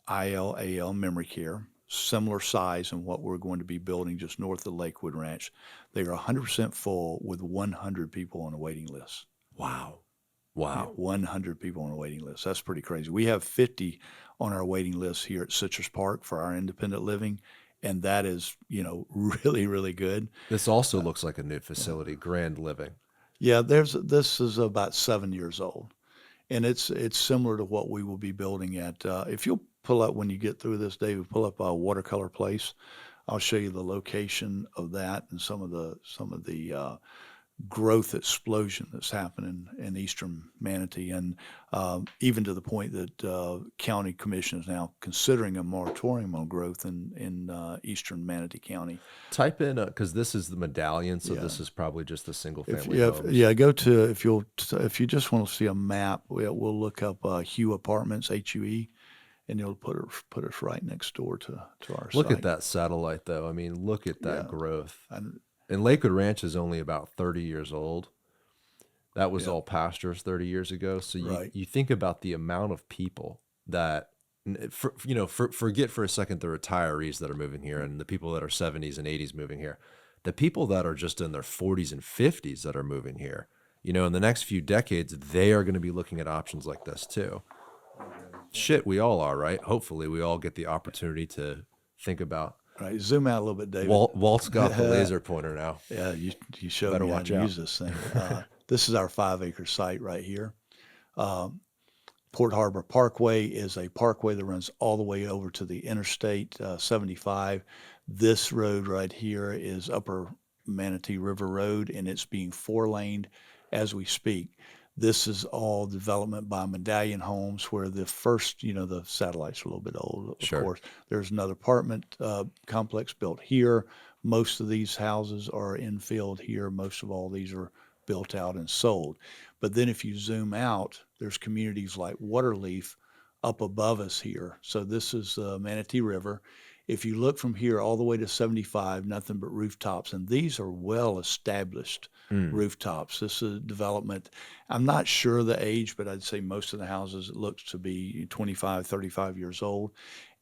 [SPEAKER 2] ILAL memory care, similar size in what we're going to be building just north of Lakewood Ranch. They are 100% full with 100 people on a waiting list.
[SPEAKER 1] Wow.
[SPEAKER 2] Yeah,
[SPEAKER 1] Wow.
[SPEAKER 2] 100 people on a waiting list. That's pretty crazy. We have 50 on our waiting list here at Citrus Park for our independent living, and that is, really, really good.
[SPEAKER 1] This also
[SPEAKER 2] Uh,
[SPEAKER 1] looks like a new
[SPEAKER 2] yeah,
[SPEAKER 1] facility, Grand Living.
[SPEAKER 2] yeah. This is about 7 years old, and it's similar to what we will be building at. If you'll pull up when you get through this, David, pull up Watercolor Place. I'll show you the location of that and some of the growth explosion that's happening in eastern Manatee, and even to the point that county commission is now considering a moratorium on growth in eastern Manatee County.
[SPEAKER 1] Type in because this is the medallion, so
[SPEAKER 2] Yeah.
[SPEAKER 1] this is probably just the single
[SPEAKER 2] If
[SPEAKER 1] family
[SPEAKER 2] yeah,
[SPEAKER 1] homes.
[SPEAKER 2] go to if you just want to see a map, we'll look up Hue Apartments, HUE, and it'll put us right next door to our
[SPEAKER 1] Look at
[SPEAKER 2] site.
[SPEAKER 1] that satellite, though. I mean, look at that
[SPEAKER 2] Yeah,
[SPEAKER 1] growth.
[SPEAKER 2] and
[SPEAKER 1] And Lakewood Ranch is only about 30 years old. That was
[SPEAKER 2] yeah,
[SPEAKER 1] all pastures 30 years ago. So you
[SPEAKER 2] right.
[SPEAKER 1] you think about the amount of people that forget for a second the retirees that are moving here and the people that are 70s and 80s moving here. The people that are just in their 40s and 50s that are moving here. In the next few decades, they are going to be looking at options like this too. Shit, we all are, right? Hopefully, we all get the opportunity to think about.
[SPEAKER 2] All right, zoom out a little bit, David.
[SPEAKER 1] Walt's got the laser pointer now.
[SPEAKER 2] Yeah, you showed
[SPEAKER 1] Better
[SPEAKER 2] me how
[SPEAKER 1] watch
[SPEAKER 2] to
[SPEAKER 1] out.
[SPEAKER 2] use this thing. This is our 5-acre site right here. Um, Port Harbor Parkway is a parkway that runs all the way over to the Interstate 75. This road right here is Upper Manatee River Road, and it's being four-laned as we speak. This is all development by Medallion Homes, where the first, the satellite's a little bit old, of
[SPEAKER 1] Sure.
[SPEAKER 2] course. There's another apartment complex built here. Most of these houses are infilled here. Most of all these are built out and sold. But then if you zoom out, there's communities like Waterleaf up above us here. So this is Manatee River. If you look from here all the way to 75, nothing but rooftops. And these are well established
[SPEAKER 1] Mm.
[SPEAKER 2] rooftops. This is development. I'm not sure the age, but I'd say most of the houses it looks to be 25, 35 years old.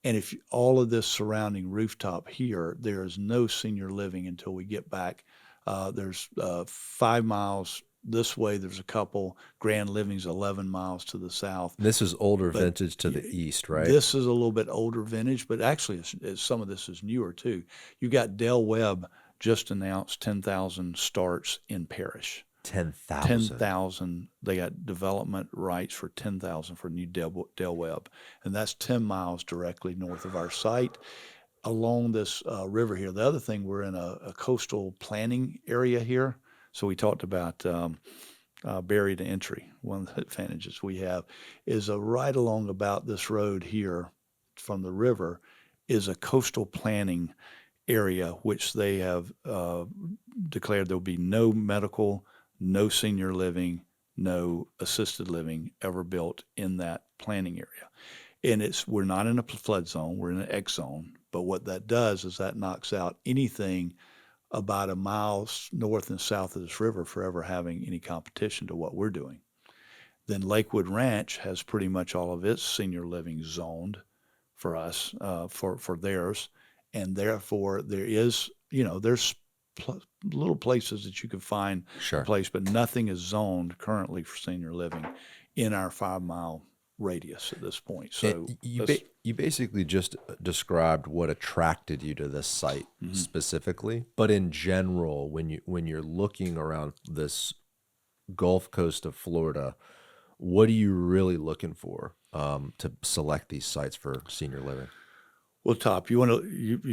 [SPEAKER 2] And if all of this surrounding rooftop here, there is no senior living until we get back. There's 5 miles this way. There's a couple. Grand Living's 11 miles to the south.
[SPEAKER 1] This is older
[SPEAKER 2] But
[SPEAKER 1] vintage to the east, right?
[SPEAKER 2] this is a little bit older vintage, but actually some of this is newer too. You got Del Webb just announced 10,000 starts in Parish.
[SPEAKER 1] 10,000.
[SPEAKER 2] 10,000. They got development rights for 10,000 for new Del Webb, and that's 10 miles directly north of our site along this river here. The other thing, we're in a coastal planning area here. So we talked about barrier to entry. One of the advantages we have is right along about this road here from the river is a coastal planning area, which they have declared there will be no medical, no senior living, no assisted living ever built in that planning area. And we're not in a flood zone, we're in an X zone. But what that does is that knocks out anything about a mile north and south of this river for ever having any competition to what we're doing. Then Lakewood Ranch has pretty much all of its senior living zoned for us, for theirs, and therefore there's little places that you can find a
[SPEAKER 1] Sure.
[SPEAKER 2] place, but nothing is zoned currently for senior living in our 5 mile radius at this point. So
[SPEAKER 1] You basically just described what attracted you to this site
[SPEAKER 2] mhm.
[SPEAKER 1] specifically, but in general, when you're looking around this Gulf Coast of Florida, what are you really looking for to select these sites for senior living?
[SPEAKER 2] Well, top, you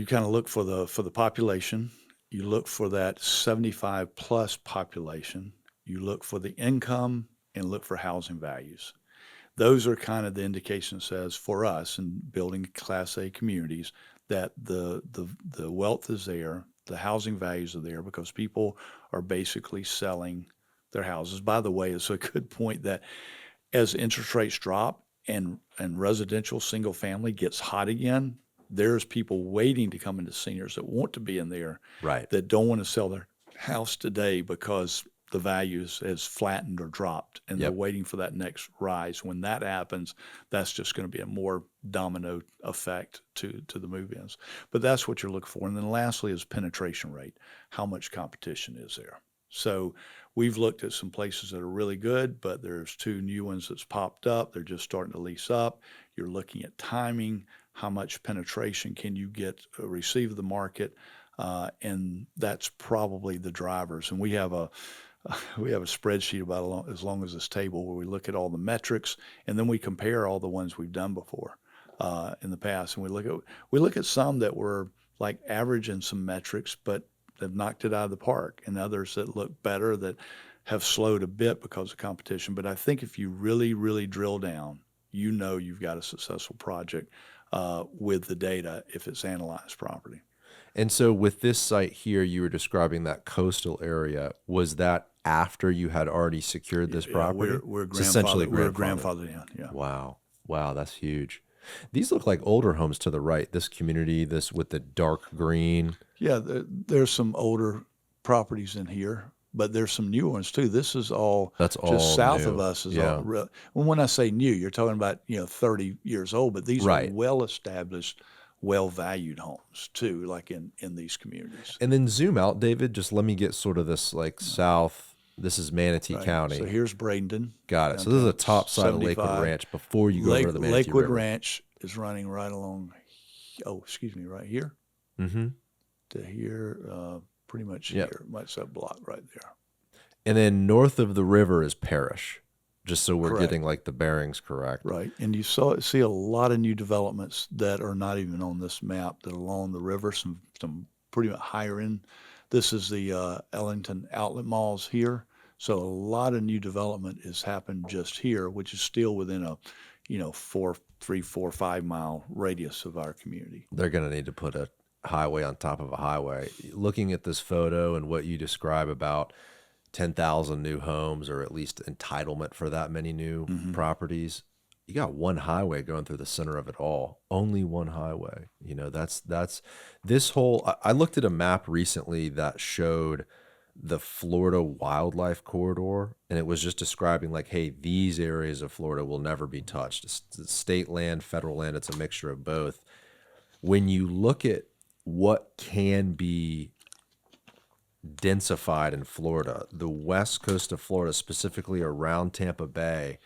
[SPEAKER 2] kind of look for the population. You look for that 75 plus population. You look for the income and look for housing values. Those are kind of the indication says for us in building Class A communities that the wealth is there, the housing values are there because people are basically selling their houses. By the way, it's a good point that as interest rates drop and residential single family gets hot again, there's people waiting to come into seniors that want to be in there
[SPEAKER 1] Right.
[SPEAKER 2] that don't want to sell their house today because the values has flattened or dropped, and they're
[SPEAKER 1] Yep.
[SPEAKER 2] waiting for that next rise. When that happens, that's just going to be a more domino effect to the move-ins. But that's what you're looking for. And then lastly is penetration rate. How much competition is there? So we've looked at some places that are really good, but there's two new ones that's popped up. They're just starting to lease up. You're looking at timing. How much penetration can you get receive the market? And that's probably the drivers. And we have a spreadsheet about as long as this table where we look at all the metrics, and then we compare all the ones we've done before in the past. And we look at some that were like average in some metrics, but have knocked it out of the park, and others that look better that have slowed a bit because of competition. But I think if you really, really drill down, you've got a successful project with the data if it's analyzed properly.
[SPEAKER 1] And so with this site here, you were describing that coastal area. Was that after you had already secured this
[SPEAKER 2] Yeah,
[SPEAKER 1] property?
[SPEAKER 2] we're
[SPEAKER 1] It's essentially
[SPEAKER 2] grandfathered in. Yeah.
[SPEAKER 1] Wow. Wow, that's huge. These look like older homes to the right. This community, this with the dark green.
[SPEAKER 2] Yeah, there's some older properties in here, but there's some new ones too. This is all
[SPEAKER 1] That's
[SPEAKER 2] just
[SPEAKER 1] all
[SPEAKER 2] south of
[SPEAKER 1] new.
[SPEAKER 2] us is all
[SPEAKER 1] Yeah.
[SPEAKER 2] real. When I say new, you're talking about 30 years old, but these are
[SPEAKER 1] Right.
[SPEAKER 2] well established, well valued homes too, like in these communities.
[SPEAKER 1] And then zoom out, David. Just let me get sort of this like south. This is Manatee
[SPEAKER 2] Right. So
[SPEAKER 1] County.
[SPEAKER 2] here's Bradenton.
[SPEAKER 1] Got it. So this is the top side of Lakewood
[SPEAKER 2] 75.
[SPEAKER 1] Ranch before you go over to the Manatee
[SPEAKER 2] Lakewood
[SPEAKER 1] River.
[SPEAKER 2] Ranch is running right along. Oh, excuse me, right here
[SPEAKER 1] Mm-hmm.
[SPEAKER 2] to here, pretty much
[SPEAKER 1] Yep.
[SPEAKER 2] here. That's that block right there.
[SPEAKER 1] And then north of the river is Parish, just so we're
[SPEAKER 2] Correct.
[SPEAKER 1] getting like the bearings correct.
[SPEAKER 2] Right, and you see a lot of new developments that are not even on this map that are along the river. Some pretty much higher end. This is the Ellington Outlet Malls here. So a lot of new development has happened just here, which is still within a 3, 4, 5 mile radius of our community.
[SPEAKER 1] They're going to need to put a highway on top of a highway. Looking at this photo and what you describe about 10,000 new homes, or at least entitlement for that many new properties, you got one highway going through the center of it all. Only one highway. That's this whole. I looked at a map recently that showed the Florida wildlife corridor, and it was just describing like, hey, these areas of Florida will never be touched. It's state land, federal land, it's a mixture of both. When you look at what can be densified in Florida, the west coast of Florida, specifically around Tampa Bay,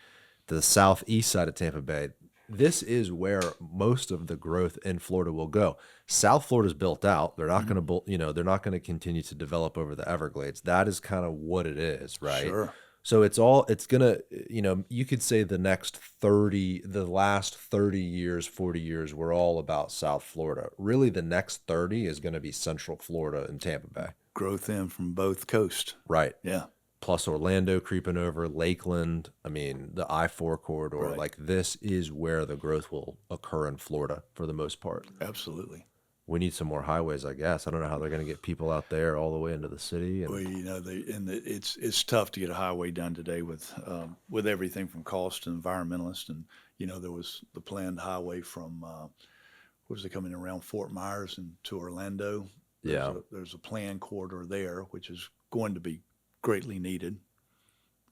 [SPEAKER 1] the southeast side of Tampa Bay, this is where most of the growth in Florida will go. South Florida's built out. They're not going to, they're not going to continue to develop over the Everglades. That is kind of what it is, right?
[SPEAKER 2] Sure.
[SPEAKER 1] So it's going to, you could say the last 30 years, 40 years were all about South Florida. Really, the next 30 is going to be Central Florida and Tampa Bay.
[SPEAKER 2] Growth in from both coasts.
[SPEAKER 1] Right.
[SPEAKER 2] Yeah.
[SPEAKER 1] Plus Orlando creeping over, Lakeland, the I-4 corridor.
[SPEAKER 2] Right.
[SPEAKER 1] Like this is where the growth will occur in Florida for the most part.
[SPEAKER 2] Absolutely.
[SPEAKER 1] We need some more highways, I guess. I don't know how they're going to get people out there all the way into the city. And
[SPEAKER 2] Well, it's tough to get a highway done today with everything from cost to environmentalists. And there was the planned highway from coming around Fort Myers and to Orlando. There's a planned corridor there, which is going to be greatly needed.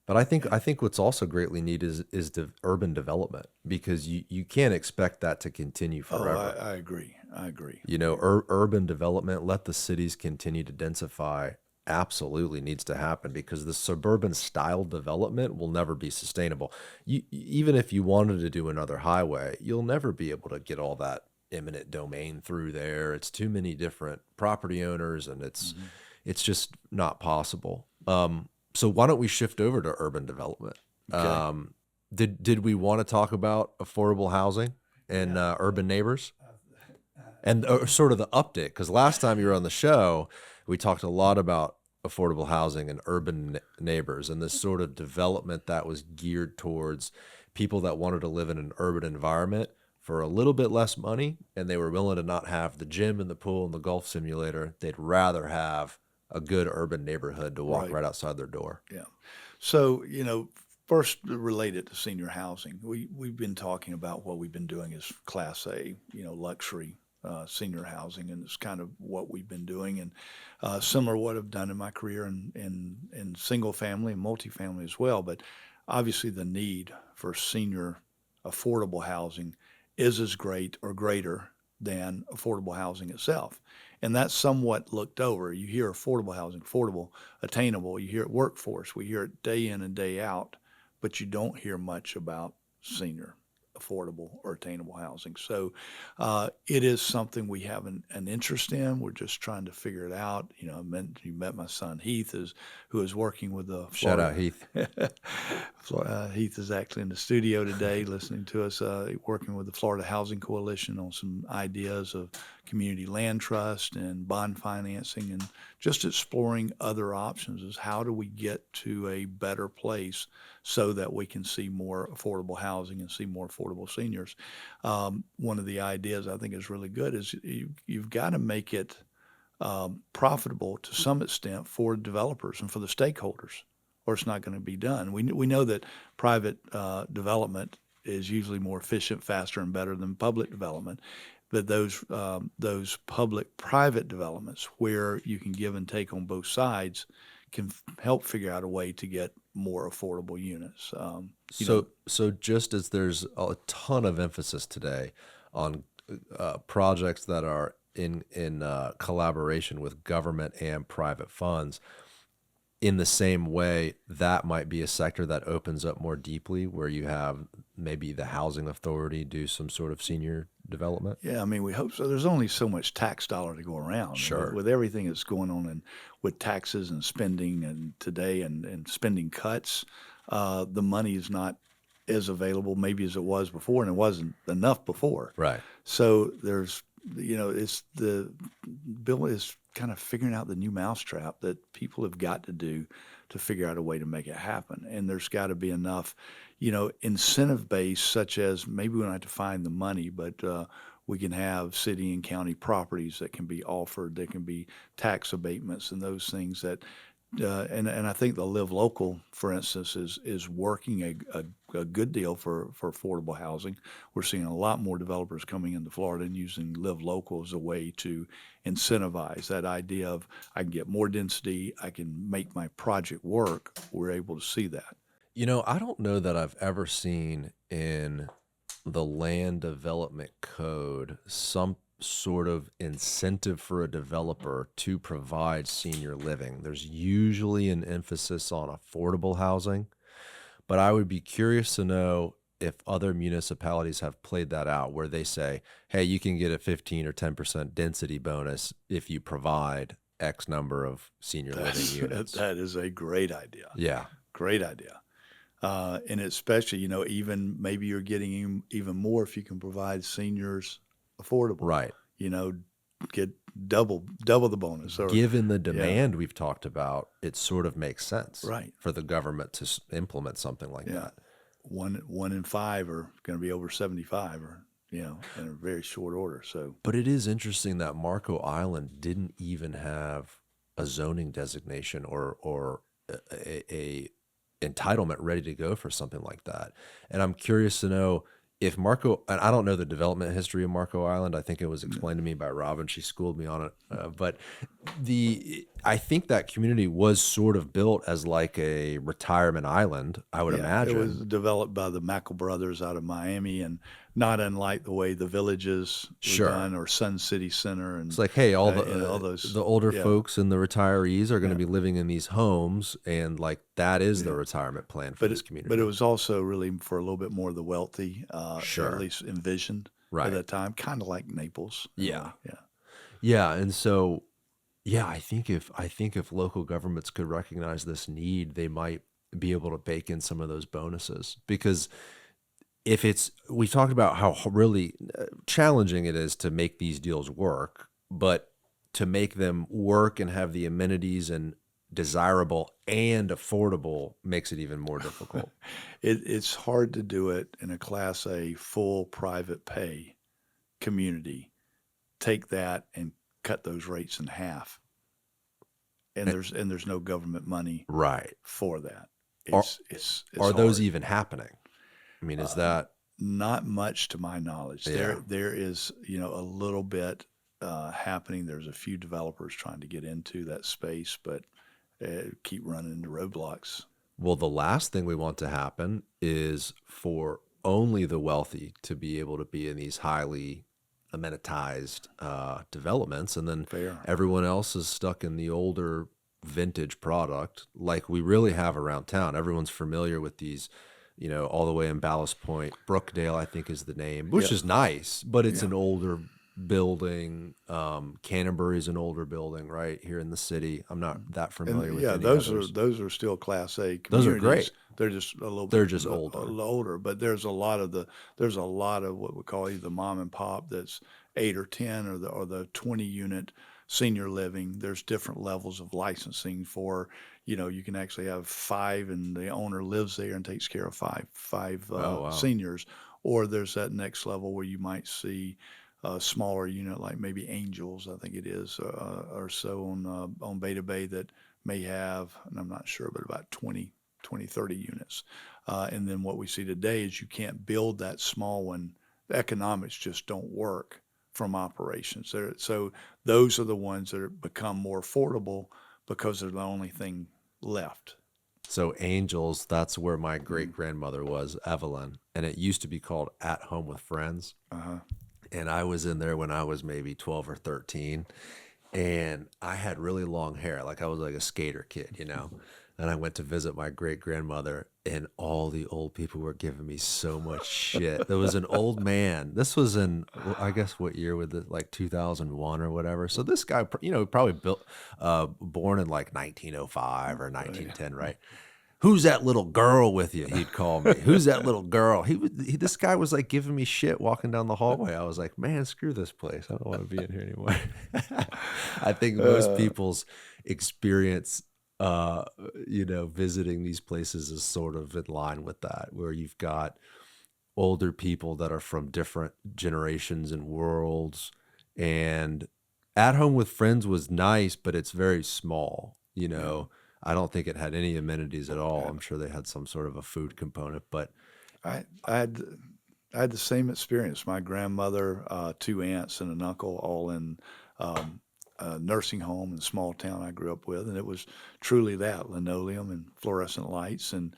[SPEAKER 1] But I think what's also greatly needed is the urban development, because you can't expect that to continue forever.
[SPEAKER 2] I agree.
[SPEAKER 1] Urban development, let the cities continue to densify, absolutely needs to happen, because the suburban style development will never be sustainable. Even if you wanted to do another highway, you'll never be able to get all that eminent domain through there. It's too many different property owners, and it's just not possible. So why don't we shift over to urban development?
[SPEAKER 2] Okay.
[SPEAKER 1] Did we want to talk about affordable housing and urban neighbors? And sort of the update, because last time you were on the show, we talked a lot about affordable housing and urban neighbors and this sort of development that was geared towards people that wanted to live in an urban environment for a little bit less money, and they were willing to not have the gym and the pool and the golf simulator. They'd rather have a good urban neighborhood to walk right outside their door.
[SPEAKER 2] Yeah. So, first related to senior housing, we've been talking about what we've been doing is Class A, luxury senior housing, and it's kind of what we've been doing, and similar to what I've done in my career in single family and multifamily as well. But obviously, the need for senior affordable housing is as great or greater than affordable housing itself. And that's somewhat looked over. You hear affordable housing, affordable, attainable. You hear it workforce. We hear it day in and day out, but you don't hear much about senior affordable or attainable housing. So it is something we have an interest in. We're just trying to figure it out. You met my son Heath, who is working with the
[SPEAKER 1] Shout out
[SPEAKER 2] Florida.
[SPEAKER 1] Heath.
[SPEAKER 2] Heath is actually in the studio today listening to us, working with the Florida Housing Coalition on some ideas of community land trust and bond financing, and just exploring other options is how do we get to a better place so that we can see more affordable housing and see more affordable seniors. One of the ideas I think is really good is you've got to make it profitable to some extent for developers and for the stakeholders, or it's not going to be done. We know that private development is usually more efficient, faster, and better than public development. But those public-private developments where you can give and take on both sides can help figure out a way to get more affordable units.
[SPEAKER 1] So just as there's a ton of emphasis today on projects that are in collaboration with government and private funds, in the same way, that might be a sector that opens up more deeply, where you have maybe the housing authority do some sort of senior development.
[SPEAKER 2] Yeah, I mean, we hope so. There's only so much tax dollar to go around.
[SPEAKER 1] Sure.
[SPEAKER 2] With everything that's going on with taxes and spending and today and spending cuts, the money is not as available maybe as it was before, and it wasn't enough before.
[SPEAKER 1] Right.
[SPEAKER 2] So it's the bill is kind of figuring out the new mousetrap that people have got to do to figure out a way to make it happen. And there's got to be enough, incentive base, such as maybe we don't have to find the money, but we can have city and county properties that can be offered, that can be tax abatements and those things that and I think the Live Local, for instance, is working a good deal for affordable housing. We're seeing a lot more developers coming into Florida and using Live Local as a way to incentivize that idea of I can get more density, I can make my project work. We're able to see that.
[SPEAKER 1] I don't know that I've ever seen in the land development code some sort of incentive for a developer to provide senior living. There's usually an emphasis on affordable housing, but I would be curious to know if other municipalities have played that out, where they say, hey, you can get a 15 or 10% density bonus if you provide X number of senior living units.
[SPEAKER 2] That is a great idea.
[SPEAKER 1] Yeah.
[SPEAKER 2] Great idea. And especially, even maybe you're getting even more if you can provide seniors affordable.
[SPEAKER 1] Right.
[SPEAKER 2] Get double the bonus.
[SPEAKER 1] Given the demand we've talked about, it sort of makes sense,
[SPEAKER 2] right,
[SPEAKER 1] for the government to implement something like that.
[SPEAKER 2] One in five are going to be over 75, or in a very short order. So,
[SPEAKER 1] but it is interesting that Marco Island didn't even have a zoning designation or a entitlement ready to go for something like that. And I'm curious to know if Marco, and I don't know the development history of Marco Island. I think it was explained to me by Robin. She schooled me on it. But I think that community was sort of built as like a retirement island, I would imagine.
[SPEAKER 2] It was developed by the Mackle brothers out of Miami, and not unlike the way the Villages were done, or Sun City Center. And
[SPEAKER 1] it's like, hey, all
[SPEAKER 2] those,
[SPEAKER 1] the older folks and the retirees are going to be living in these homes, and like that is the retirement plan for this community.
[SPEAKER 2] But it was also really for a little bit more of the wealthy, at least envisioned at that time, kind of like Naples.
[SPEAKER 1] Yeah, and so I think if local governments could recognize this need, they might be able to bake in some of those bonuses, because we talked about how really challenging it is to make these deals work, but to make them work and have the amenities and desirable and affordable makes it even more difficult.
[SPEAKER 2] It's hard to do it in a Class A full private pay community. Take that and cut those rates in half, and there's no government money for that. It's
[SPEAKER 1] are
[SPEAKER 2] hard.
[SPEAKER 1] those even happening? I mean, is that
[SPEAKER 2] Not much to my knowledge.
[SPEAKER 1] Yeah.
[SPEAKER 2] There is, a little bit happening. There's a few developers trying to get into that space, but keep running into roadblocks.
[SPEAKER 1] Well, the last thing we want to happen is for only the wealthy to be able to be in these highly amenitized developments, and then
[SPEAKER 2] Fair.
[SPEAKER 1] everyone else is stuck in the older vintage product like we really have around town. Everyone's familiar with these, all the way in Ballast Point. Brookdale, I think, is the name, which
[SPEAKER 2] Yeah.
[SPEAKER 1] is nice, but it's
[SPEAKER 2] Yeah.
[SPEAKER 1] an older building. Canterbury is an older building right here in the city. I'm not that
[SPEAKER 2] And
[SPEAKER 1] familiar with
[SPEAKER 2] yeah,
[SPEAKER 1] any others.
[SPEAKER 2] those are still Class A
[SPEAKER 1] Those are
[SPEAKER 2] communities.
[SPEAKER 1] great.
[SPEAKER 2] They're just a little
[SPEAKER 1] They're
[SPEAKER 2] bit
[SPEAKER 1] just older.
[SPEAKER 2] older, but there's a lot of what we call either mom and pop that's 8 or 10, or the 20 unit senior living. There's different levels of licensing for, you can actually have five and the owner lives there and takes care of five
[SPEAKER 1] Oh, wow.
[SPEAKER 2] seniors, or there's that next level where you might see a smaller unit like maybe Angels, I think it is, or so on Beta Bay that may have, and I'm not sure, but about 30 units. And then what we see today is you can't build that small one. The economics just don't work from operations. So those are the ones that become more affordable because they're the only thing left.
[SPEAKER 1] So Angels, that's where my great
[SPEAKER 2] Mm.
[SPEAKER 1] grandmother was, Evelyn, and it used to be called At Home with Friends.
[SPEAKER 2] Uh-huh.
[SPEAKER 1] And I was in there when I was maybe 12 or 13, and I had really long hair, like I was like a skater kid. And I went to visit my great grandmother, and all the old people were giving me so much shit. There was an old man. This was in, I guess, what year would it, like 2001 or whatever. So this guy, probably born in like 1905 or
[SPEAKER 2] Right.
[SPEAKER 1] 1910, right? Who's that little girl with you? He'd call me. Who's that little girl? This guy was like giving me shit walking down the hallway. I was like, man, screw this place. I don't want to be in here anymore. I think most
[SPEAKER 2] Uh,
[SPEAKER 1] people's experience, visiting these places is sort of in line with that, where you've got older people that are from different generations and worlds. And At Home with Friends was nice, but it's very small.
[SPEAKER 2] yeah.
[SPEAKER 1] I don't think it had any amenities at all. I'm sure they had some sort of a food component, but
[SPEAKER 2] I I had I had the same experience. My grandmother, two aunts, and an uncle, all in um, a nursing home in a small town I grew up with, and it was truly that linoleum and fluorescent lights, and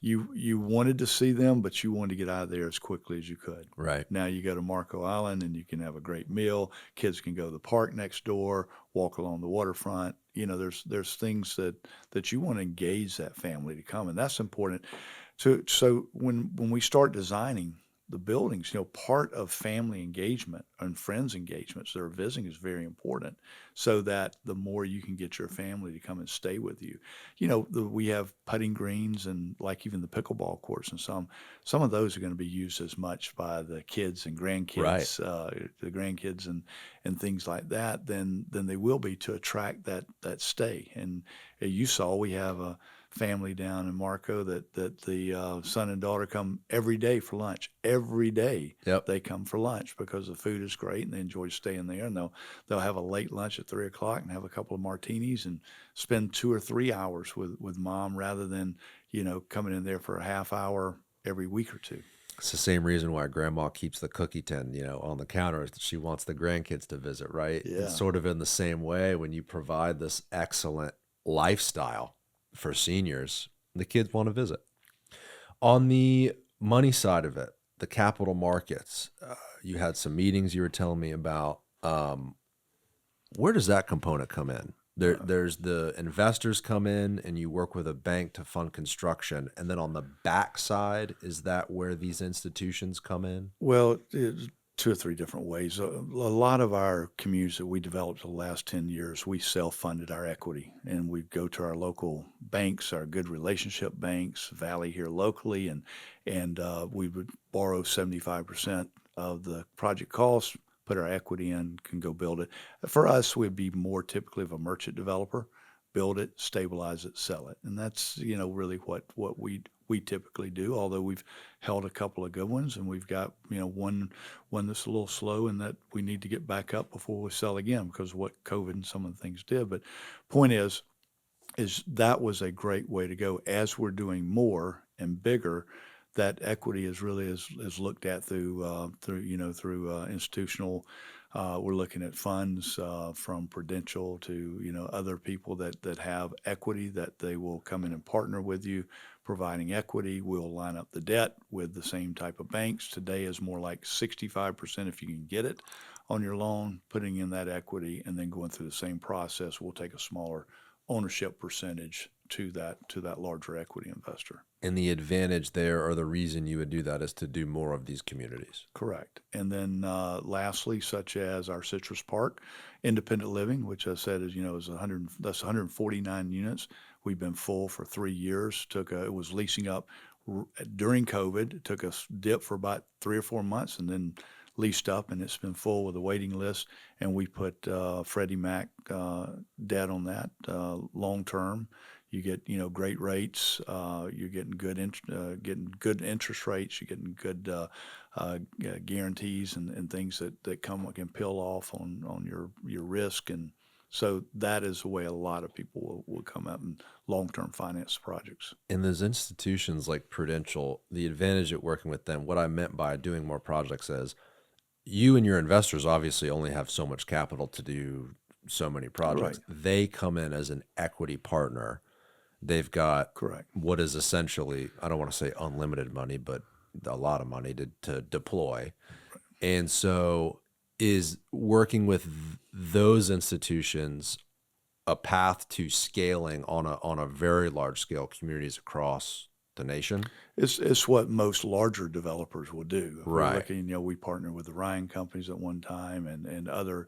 [SPEAKER 2] you wanted to see them, but you wanted to get out of there as quickly as you could.
[SPEAKER 1] right.
[SPEAKER 2] Now you go to Marco Island and you can have a great meal. Kids can go to the park next door, walk along the waterfront. There's things that you want to engage that family to come, and that's important. So when we start designing the buildings, part of family engagement and friends engagements that are visiting is very important, so that the more you can get your family to come and stay with you. We have putting greens and like even the pickleball courts, and some of those are going to be used as much by the kids and
[SPEAKER 1] Right.
[SPEAKER 2] grandkids, the grandkids and things like that, than they will be to attract that stay. And you saw we have a family down in Marco that the son and daughter come every day for lunch. Every day
[SPEAKER 1] Yep.
[SPEAKER 2] they come for lunch because the food is great and they enjoy staying there. And they'll have a late lunch at 3 o'clock and have a couple of martinis and spend 2 or 3 hours with mom, rather than coming in there for a half hour every week or two.
[SPEAKER 1] It's the same reason why grandma keeps the cookie tin, on the counter, is that she wants the grandkids to visit, right? And
[SPEAKER 2] Yeah.
[SPEAKER 1] sort of in the same way, when you provide this excellent lifestyle for seniors, the kids want to visit. On the money side of it, the capital markets, you had some meetings you were telling me about. Where does that component come in? There's the investors come in and you work with a bank to fund construction. And then on the back side, is that where these institutions come in?
[SPEAKER 2] Well, it's two or three different ways. A lot of our communities that we developed the last 10 years, we self-funded our equity, and we go to our local banks, our good relationship banks, Valley here locally, and we would borrow 75% of the project cost, put our equity in, can go build it. For us, we'd be more typically of a merchant developer, build it, stabilize it, sell it, and that's really what we typically do. Although we've held a couple of good ones, and we've got one that's a little slow, and that we need to get back up before we sell again because of what COVID and some of the things did. But point is that was a great way to go. As we're doing more and bigger, that equity is looked at through institutional. We're looking at funds from Prudential to other people that have equity that they will come in and partner with you, providing equity. We'll line up the debt with the same type of banks. Today is more like 65% if you can get it on your loan, putting in that equity and then going through the same process. We'll take a smaller ownership percentage to that larger equity investor.
[SPEAKER 1] And the advantage there, or the reason you would do that, is to do more of these communities.
[SPEAKER 2] Correct. And then lastly, such as our Citrus Park independent living, which I said is 149 units. We've been full for 3 years. It was leasing up during COVID. It took a dip for about 3 or 4 months, and then leased up, and it's been full with a waiting list. And we put Freddie Mac debt on that long term. You get great rates. You're getting good interest rates. You're getting good guarantees and things that can peel off on your risk. And so that is the way a lot of people will come up and long-term finance projects.
[SPEAKER 1] In those institutions like Prudential, the advantage of working with them, what I meant by doing more projects is you and your investors obviously only have so much capital to do so many projects.
[SPEAKER 2] Right.
[SPEAKER 1] They come in as an equity partner. They've got
[SPEAKER 2] Correct.
[SPEAKER 1] what is essentially, I don't want to say unlimited money, but a lot of money to deploy. And so is working with those institutions a path to scaling on a very large scale communities across the nation?
[SPEAKER 2] It's what most larger developers will do. If we're
[SPEAKER 1] Right.
[SPEAKER 2] looking, we partner with the Ryan companies at one time and other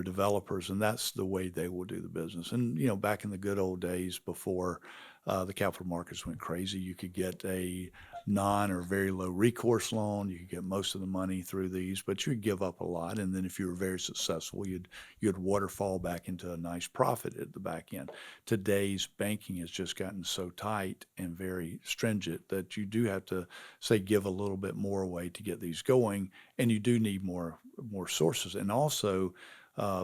[SPEAKER 2] developers, and that's the way they will do the business. And back in the good old days before the capital markets went crazy, you could get a non or very low recourse loan. You could get most of the money through these, but you'd give up a lot. And then if you were very successful, you'd waterfall back into a nice profit at the back end. Today's banking has just gotten so tight and very stringent that you do have to say give a little bit more away to get these going, and you do need more sources. And also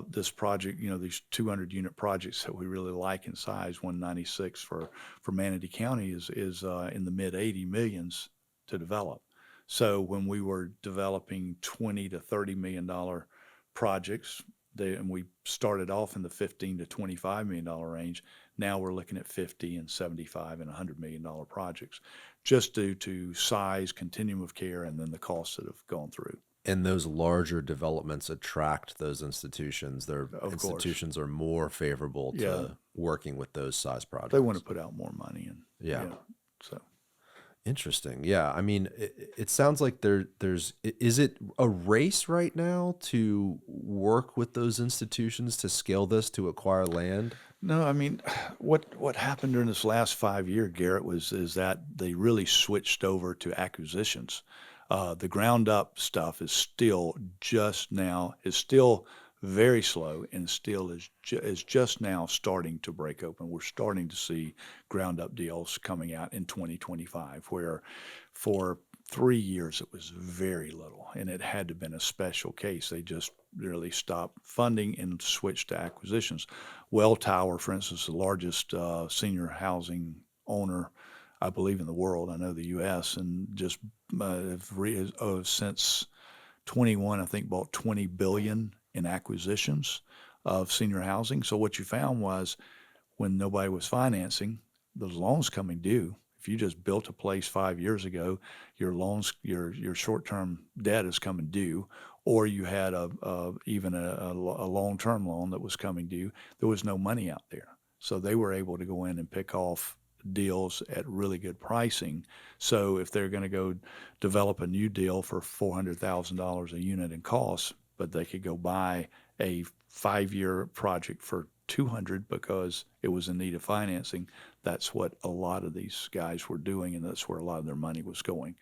[SPEAKER 2] this project, these 200 unit projects that we really like in size, 196 for Manatee County is in the mid 80 millions to develop. So when we were developing 20 to 30 million dollar projects, and we started off in the 15 to 25 million dollar range. Now we're looking at 50 and 75 and 100 million dollar projects, just due to size, continuum of care, and then the costs that have gone through.
[SPEAKER 1] And those larger developments attract those institutions. Their
[SPEAKER 2] Of course.
[SPEAKER 1] institutions are more favorable to
[SPEAKER 2] Yeah.
[SPEAKER 1] working with those size projects.
[SPEAKER 2] They want to put out more money, and
[SPEAKER 1] Yeah.
[SPEAKER 2] so
[SPEAKER 1] Interesting. Yeah. I mean, it sounds like is it a race right now to work with those institutions to scale this to acquire land?
[SPEAKER 2] no, I mean, what happened during this last 5 year, Garrett, is that they really switched over to acquisitions. The ground up stuff is still very slow, and still is just now starting to break open. We're starting to see ground up deals coming out in 2025, where for 3 years it was very little, and it had to have been a special case. They just really stopped funding and switched to acquisitions. Welltower, for instance, the largest senior housing owner, I believe, in the world. I know the U.S. and just since 21, I think, bought 20 billion in acquisitions of senior housing. So what you found was, when nobody was financing, those loans coming due. If you just built a place 5 years ago, your loans, your short-term debt is coming due, or you had even a long-term loan that was coming due. There was no money out there, so they were able to go in and pick off deals at really good pricing. So if they're going to go develop a new deal for $400,000 a unit in cost, but they could go buy a 5 year project for 200 because it was in need of financing, that's what a lot of these guys were doing, and that's where a lot of their money was going.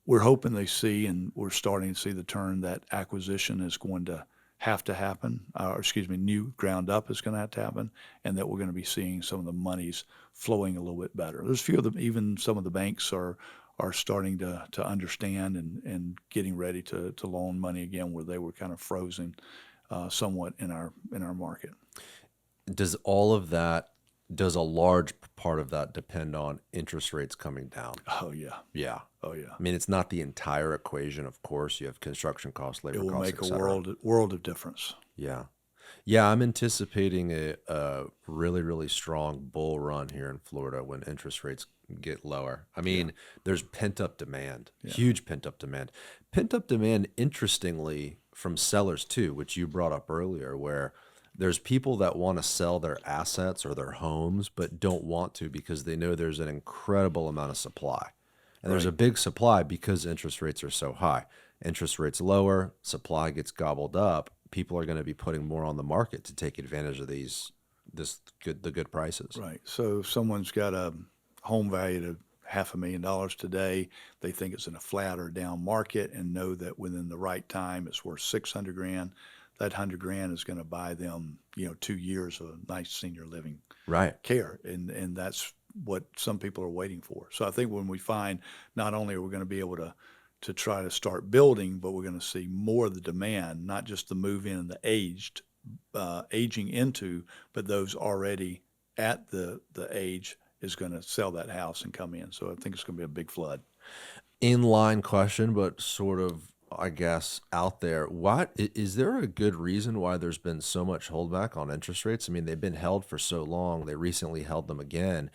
[SPEAKER 2] We're hoping they see, and we're starting to see the turn, that acquisition is going to have to happen, or excuse me, new ground up is going to have to happen, and that we're going to be seeing some of the monies flowing a little bit better. There's a few of them, even some of the banks are starting to understand and getting ready to loan money again, where they were kind of frozen somewhat in our market.
[SPEAKER 1] Does all of that Does a large part of that depend on interest rates coming down?
[SPEAKER 2] Oh yeah.
[SPEAKER 1] Yeah.
[SPEAKER 2] Oh yeah.
[SPEAKER 1] I mean, it's not the entire equation, of course. You have construction costs,
[SPEAKER 2] It
[SPEAKER 1] labor
[SPEAKER 2] will
[SPEAKER 1] costs,
[SPEAKER 2] make
[SPEAKER 1] et
[SPEAKER 2] a
[SPEAKER 1] cetera.
[SPEAKER 2] world of difference.
[SPEAKER 1] Yeah. Yeah, I'm anticipating a really, really strong bull run here in Florida when interest rates get lower. I
[SPEAKER 2] Yeah.
[SPEAKER 1] mean, there's pent up demand,
[SPEAKER 2] Yeah.
[SPEAKER 1] huge pent up demand. Pent up demand, interestingly, from sellers too, which you brought up earlier, where there's people that want to sell their assets or their homes, but don't want to because they know there's an incredible amount of supply. And there's a
[SPEAKER 2] Right.
[SPEAKER 1] big supply because interest rates are so high. Interest rates lower, supply gets gobbled up. People are going to be putting more on the market to take advantage of the good prices.
[SPEAKER 2] Right. So if someone's got a home valued at $500,000 today, they think it's in a flat or down market and know that within the right time it's worth 600 grand. That 100 grand is going to buy them, 2 years of nice senior living
[SPEAKER 1] Right.
[SPEAKER 2] care. And that's what some people are waiting for. So I think when we find not only are we going to be able to try to start building, but we're going to see more of the demand, not just the move in and the aging into, but those already at the age is going to sell that house and come in. So I think it's going to be a big flood.
[SPEAKER 1] Inline question, but sort of, I guess, out there. Is there a good reason why there's been so much holdback on interest rates? I mean, they've been held for so long. They recently held them again.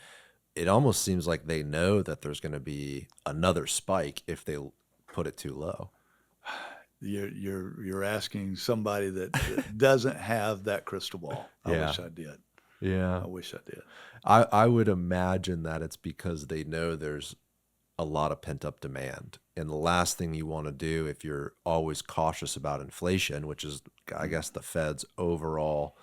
[SPEAKER 1] It almost seems like they know that there's going to be another spike if they put it too low.
[SPEAKER 2] You're asking somebody that doesn't have that crystal ball. I
[SPEAKER 1] Yeah.
[SPEAKER 2] wish I did.
[SPEAKER 1] Yeah.
[SPEAKER 2] I wish I did.
[SPEAKER 1] I would imagine that it's because they know there's a lot of pent up demand. And the last thing you want to do if you're always cautious about inflation, which is, I guess, the Fed's overall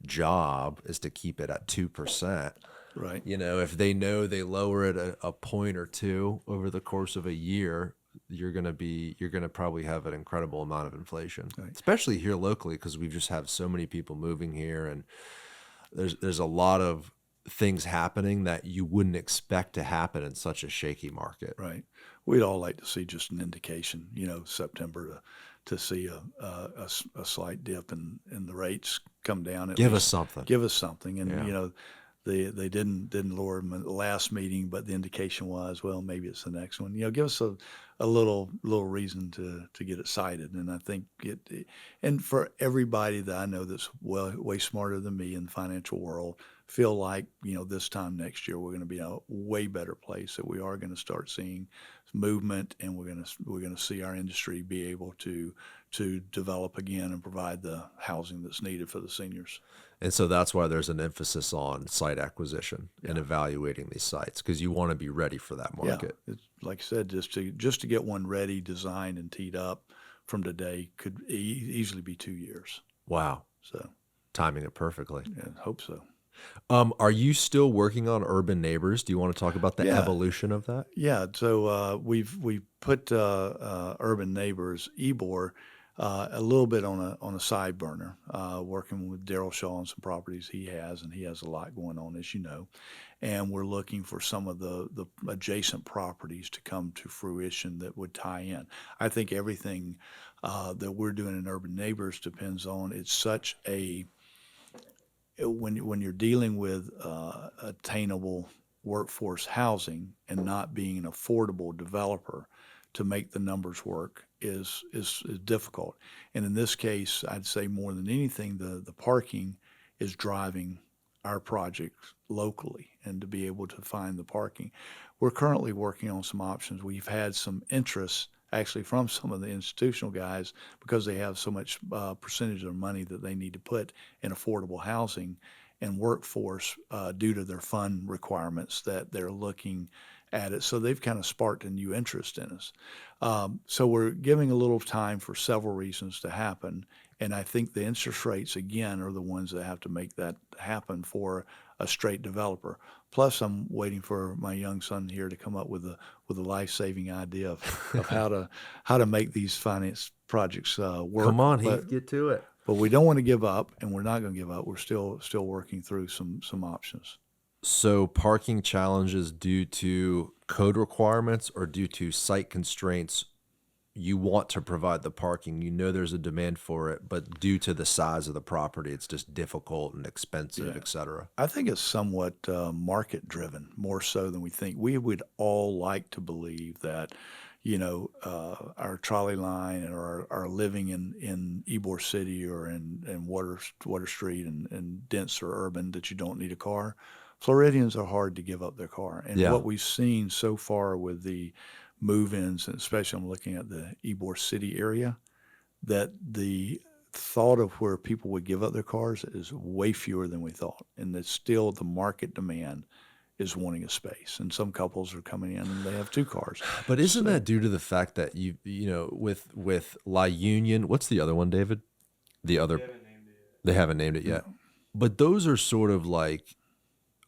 [SPEAKER 1] job is to keep it at 2%.
[SPEAKER 2] Right.
[SPEAKER 1] If they know they lower it a point or two over the course of a year, you're gonna probably have an incredible amount of inflation,
[SPEAKER 2] Right.
[SPEAKER 1] especially here locally because we've just have so many people moving here, and there's a lot of things happening that you wouldn't expect to happen in such a shaky market.
[SPEAKER 2] Right. We'd all like to see just an indication, September to see a slight dip in the rates come down, at
[SPEAKER 1] Give us
[SPEAKER 2] least
[SPEAKER 1] something.
[SPEAKER 2] give us something. And,
[SPEAKER 1] Yeah.
[SPEAKER 2] they didn't lower them at the last meeting, but the indication was, well, maybe it's the next one. Give us a little reason to get excited. And I think and for everybody that I know that's way smarter than me in the financial world, feel like, this time next year we're going to be in a way better place, that we are going to start seeing movement, and we're going to see our industry be able to develop again and provide the housing that's needed for the seniors.
[SPEAKER 1] And so that's why there's an emphasis on site acquisition and
[SPEAKER 2] Yeah.
[SPEAKER 1] evaluating these sites because you want to be ready for that
[SPEAKER 2] Yeah,
[SPEAKER 1] market.
[SPEAKER 2] it's like I said, just to get one ready, designed, and teed up from today could easily be 2 years.
[SPEAKER 1] Wow.
[SPEAKER 2] So,
[SPEAKER 1] Timing it perfectly.
[SPEAKER 2] yeah, hope so.
[SPEAKER 1] Are you still working on Urban Neighbors? Do you want to talk about the
[SPEAKER 2] Yeah,
[SPEAKER 1] evolution of that?
[SPEAKER 2] yeah. So we put Urban Neighbors Ebor a little bit on a side burner, working with Daryl Shaw on some properties he has, and he has a lot going on, as you know. And we're looking for some of the adjacent properties to come to fruition that would tie in. I think everything that we're doing in Urban Neighbors depends on, it's such a when you're dealing with attainable workforce housing and not being an affordable developer, to make the numbers work is difficult. And in this case, I'd say more than anything, the parking is driving our projects locally, and to be able to find the parking. We're currently working on some options. We've had some interest actually from some of the institutional guys, because they have so much percentage of their money that they need to put in affordable housing and workforce due to their fund requirements, that they're looking at it. So they've kind of sparked a new interest in us. So we're giving a little time for several reasons to happen. And I think the interest rates, again, are the ones that have to make that happen for a straight developer. Plus, I'm waiting for my young son here to come up with a life-saving idea of how to make these finance projects work.
[SPEAKER 1] Come on,
[SPEAKER 2] But
[SPEAKER 1] Heath, get to it.
[SPEAKER 2] we don't want to give up, and we're not going to give up. We're still working through some options.
[SPEAKER 1] So parking challenges due to code requirements or due to site constraints you want to provide the parking, you know there's a demand for it, but due to the size of the property, it's just difficult and expensive,
[SPEAKER 2] Yeah.
[SPEAKER 1] et cetera.
[SPEAKER 2] I think it's somewhat market driven, more so than we think. We would all like to believe that, our trolley line or our living in Ybor City or in Water Street and denser urban that you don't need a car. Floridians are hard to give up their car. And
[SPEAKER 1] Yeah.
[SPEAKER 2] what we've seen so far with the move-ins, and especially I'm looking at the Ybor City area, that the thought of where people would give up their cars is way fewer than we thought. And that still the market demand is wanting a space. And some couples are coming in and they have two cars.
[SPEAKER 1] But isn't
[SPEAKER 2] So
[SPEAKER 1] that due to the fact that with La Union, what's the other one, David? The other they haven't named it
[SPEAKER 2] yeah,
[SPEAKER 1] yet. But those are sort of like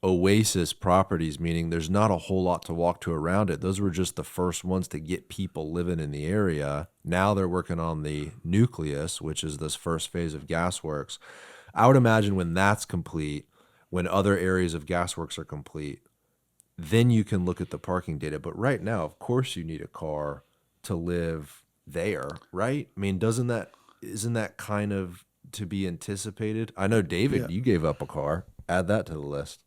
[SPEAKER 1] oasis properties, meaning there's not a whole lot to walk to around it. Those were just the first ones to get people living in the area. Now they're working on the nucleus, which is this first phase of gasworks. I would imagine when that's complete, when other areas of gasworks are complete, then you can look at the parking data. But right now, of course, you need a car to live there, right? I mean, isn't that kind of to be anticipated? I know,
[SPEAKER 2] yeah.
[SPEAKER 1] David, you gave up a car. Add that to the list.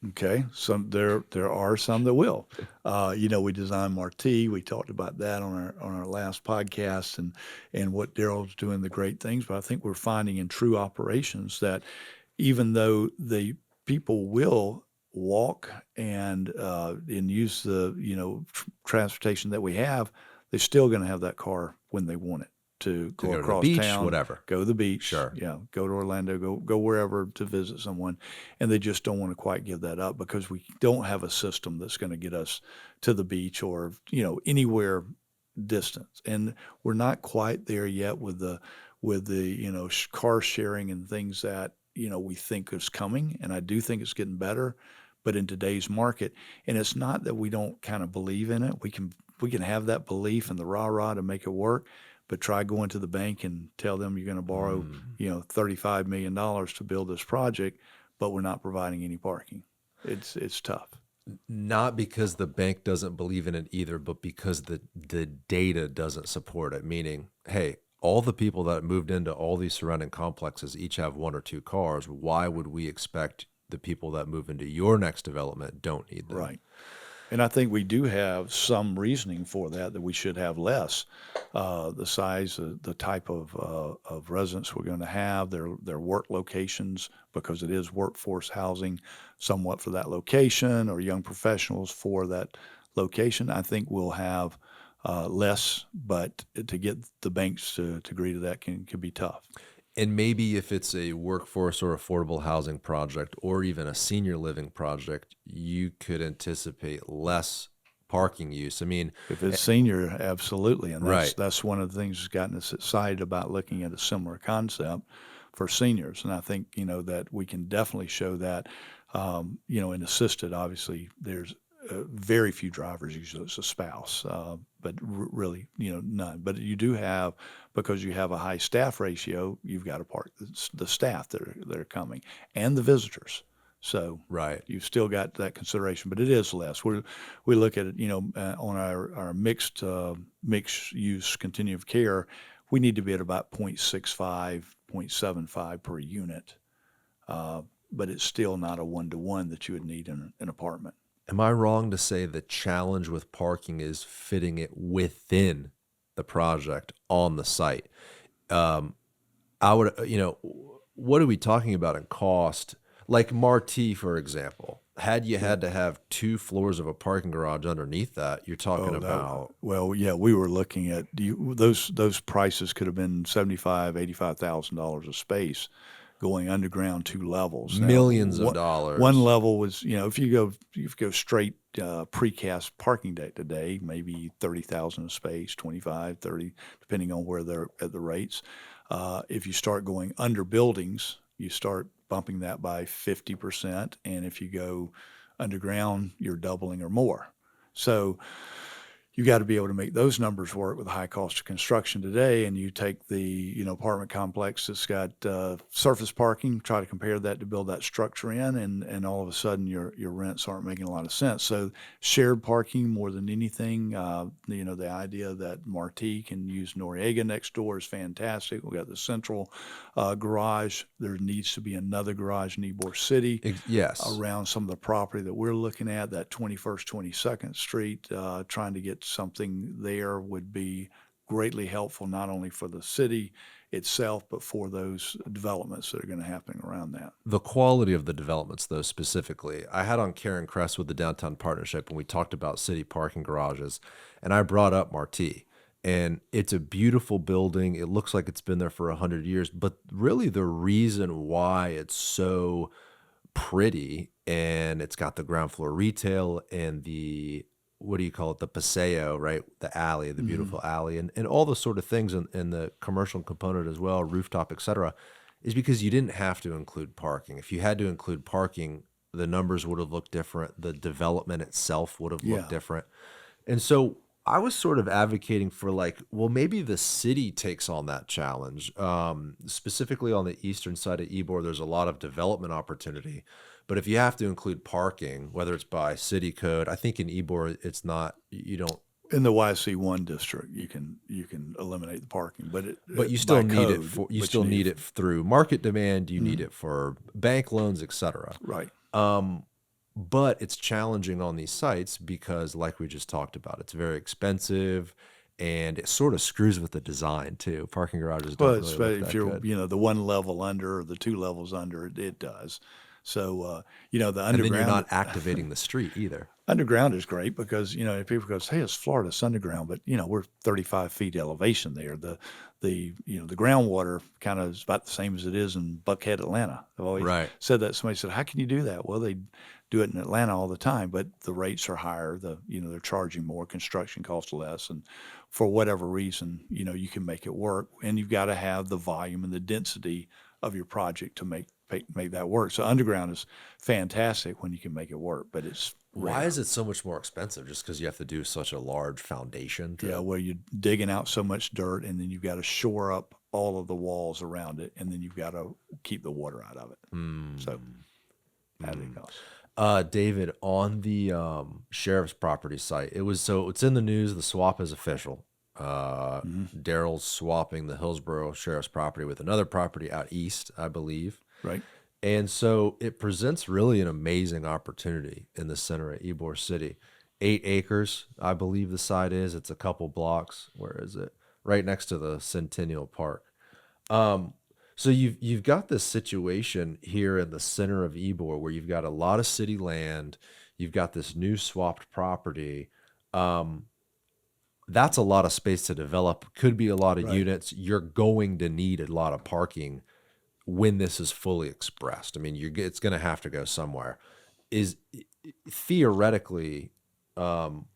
[SPEAKER 2] Okay, some there are some that will. We designed Marti. We talked about that on our last podcast, and what Daryl's doing the great things. But I think we're finding in true operations that even though the people will walk and use the transportation that we have, they're still going to have that car when they want it to
[SPEAKER 1] To
[SPEAKER 2] go
[SPEAKER 1] go to the
[SPEAKER 2] across
[SPEAKER 1] beach,
[SPEAKER 2] town,
[SPEAKER 1] whatever.
[SPEAKER 2] go to the beach,
[SPEAKER 1] Sure.
[SPEAKER 2] go to Orlando, go wherever to visit someone, and they just don't want to quite give that up because we don't have a system that's going to get us to the beach or anywhere distance, and we're not quite there yet with the car sharing and things that we think is coming, and I do think it's getting better, but in today's market, and it's not that we don't kind of believe in it. We can have that belief and the rah rah to make it work, but try going to the bank and tell them you're going to borrow
[SPEAKER 1] Mm.
[SPEAKER 2] $35 million to build this project, but we're not providing any parking. It's tough.
[SPEAKER 1] Not because the bank doesn't believe in it either, but because the data doesn't support it. Meaning, hey, all the people that moved into all these surrounding complexes each have one or two cars. Why would we expect the people that move into your next development don't need them?
[SPEAKER 2] Right. And I think we do have some reasoning for that we should have less. The size, the type of residents we're going to have, their work locations, because it is workforce housing somewhat for that location or young professionals for that location. I think we'll have less, but to get the banks to agree to that can be tough.
[SPEAKER 1] And maybe if it's a workforce or affordable housing project or even a senior living project, you could anticipate less parking use. I mean,
[SPEAKER 2] If it's senior, absolutely, and that's
[SPEAKER 1] right.
[SPEAKER 2] that's one of the things that's gotten us excited about looking at a similar concept for seniors. And I think that we can definitely show that. In assisted, obviously, there's very few drivers. Usually, it's a spouse, but really, none. But you do have, because you have a high staff ratio, you've got to park the staff that are coming and the visitors. So
[SPEAKER 1] Right.
[SPEAKER 2] you've still got that consideration, but it is less. We look at it, on our mixed use continuum of care, we need to be at about 0.65, 0.75 per unit, but it's still not a one-to-one that you would need in an apartment.
[SPEAKER 1] Am I wrong to say the challenge with parking is fitting it within the project on the site? Um, I would, what are we talking about in cost? Like Marti, for example, had you
[SPEAKER 2] Yeah.
[SPEAKER 1] had to have 2 floors of a parking garage underneath that, you're talking
[SPEAKER 2] Oh,
[SPEAKER 1] about,
[SPEAKER 2] well, yeah, we were looking at those prices could have been 75, $85,000 a space going underground 2 levels. Now,
[SPEAKER 1] millions of
[SPEAKER 2] one
[SPEAKER 1] dollars.
[SPEAKER 2] level was, if you go straight precast parking deck today, maybe 30,000 a space, 25, 30, depending on where they're at the rates. If you start going under buildings, you start bumping that by 50%, and if you go underground, you're doubling or more. So you got to be able to make those numbers work with the high cost of construction today. And you take the, apartment complex that's got surface parking, try to compare that to build that structure in, and all of a sudden your rents aren't making a lot of sense. So shared parking more than anything, the idea that Marti can use Noriega next door is fantastic. We got the central garage. There needs to be another garage in Ybor City
[SPEAKER 1] Yes.
[SPEAKER 2] around some of the property that we're looking at, that 21st, 22nd Street. Trying to get something there would be greatly helpful, not only for the city itself, but for those developments that are going to happen around that.
[SPEAKER 1] The quality of the developments, though, specifically, I had on Karen Kress with the Downtown Partnership when we talked about city parking garages, and I brought up Marti. And it's a beautiful building. It looks like it's been there for 100 years, but really the reason why it's so pretty and it's got the ground floor retail and the, what do you call it, the paseo, right, the alley, the
[SPEAKER 2] Hmm.
[SPEAKER 1] beautiful alley, and all the sort of things in the commercial component as well, rooftop, etc., is because you didn't have to include parking. If you had to include parking, the numbers would have looked different, the development itself would have looked
[SPEAKER 2] Yeah.
[SPEAKER 1] different. And so I was sort of advocating for, like, well, maybe the city takes on that challenge. Specifically on the eastern side of Ybor, there's a lot of development opportunity. But if you have to include parking, whether it's by city code, I think in Ybor it's not, you don't,
[SPEAKER 2] In the YC1 district, you can eliminate the parking, but
[SPEAKER 1] but you still
[SPEAKER 2] by
[SPEAKER 1] need it
[SPEAKER 2] code,
[SPEAKER 1] for, you
[SPEAKER 2] but you
[SPEAKER 1] still
[SPEAKER 2] need
[SPEAKER 1] need
[SPEAKER 2] it.
[SPEAKER 1] it through market demand, you need
[SPEAKER 2] Mhm.
[SPEAKER 1] it for bank loans, etc.
[SPEAKER 2] Right.
[SPEAKER 1] Um, but it's challenging on these sites because, like we just talked about, it's very expensive and it sort of screws with the design too. Parking garages
[SPEAKER 2] Well,
[SPEAKER 1] don't
[SPEAKER 2] it's
[SPEAKER 1] really look
[SPEAKER 2] if
[SPEAKER 1] that
[SPEAKER 2] you're,
[SPEAKER 1] good.
[SPEAKER 2] the one level under or the two levels under, it does. So, the
[SPEAKER 1] And then you're
[SPEAKER 2] underground.
[SPEAKER 1] not activating the street either.
[SPEAKER 2] Underground is great because, if people goes, hey, it's Florida, it's underground, but we're 35 feet elevation there. The groundwater kind of is about the same as it is in Buckhead, Atlanta. I've always
[SPEAKER 1] Right.
[SPEAKER 2] said that. Somebody said, how can you do that? Well, they do it in Atlanta all the time, but the rates are higher. They're charging more, construction costs less. And for whatever reason, you can make it work, and you've got to have the volume and the density of your project to make that work. So underground is fantastic when you can make it work, but it's
[SPEAKER 1] Why
[SPEAKER 2] rare.
[SPEAKER 1] is it so much more expensive? Just because you have to do such a large foundation
[SPEAKER 2] Yeah,
[SPEAKER 1] to.
[SPEAKER 2] where you're digging out so much dirt, and then you've got to shore up all of the walls around it, and then you've got to keep the water out of it. So
[SPEAKER 1] Hmm.
[SPEAKER 2] added
[SPEAKER 1] Hmm.
[SPEAKER 2] costs.
[SPEAKER 1] David, on the sheriff's property site, it's in the news. The swap is official. Uh,
[SPEAKER 2] Hmm.
[SPEAKER 1] Daryl's swapping the Hillsborough sheriff's property with another property out east, I believe.
[SPEAKER 2] Right.
[SPEAKER 1] And so it presents really an amazing opportunity in the center of Ybor City. 8 acres, I believe the site is. It's a couple blocks. Where is it? Right next to the Centennial Park. Um, so you've got this situation here in the center of Ybor where you've got a lot of city land, you've got this new swapped property. Um, that's a lot of space to develop. Could be a lot of
[SPEAKER 2] Right.
[SPEAKER 1] units. You're going to need a lot of parking when this is fully expressed. I mean, it's going to have to go somewhere. Is theoretically,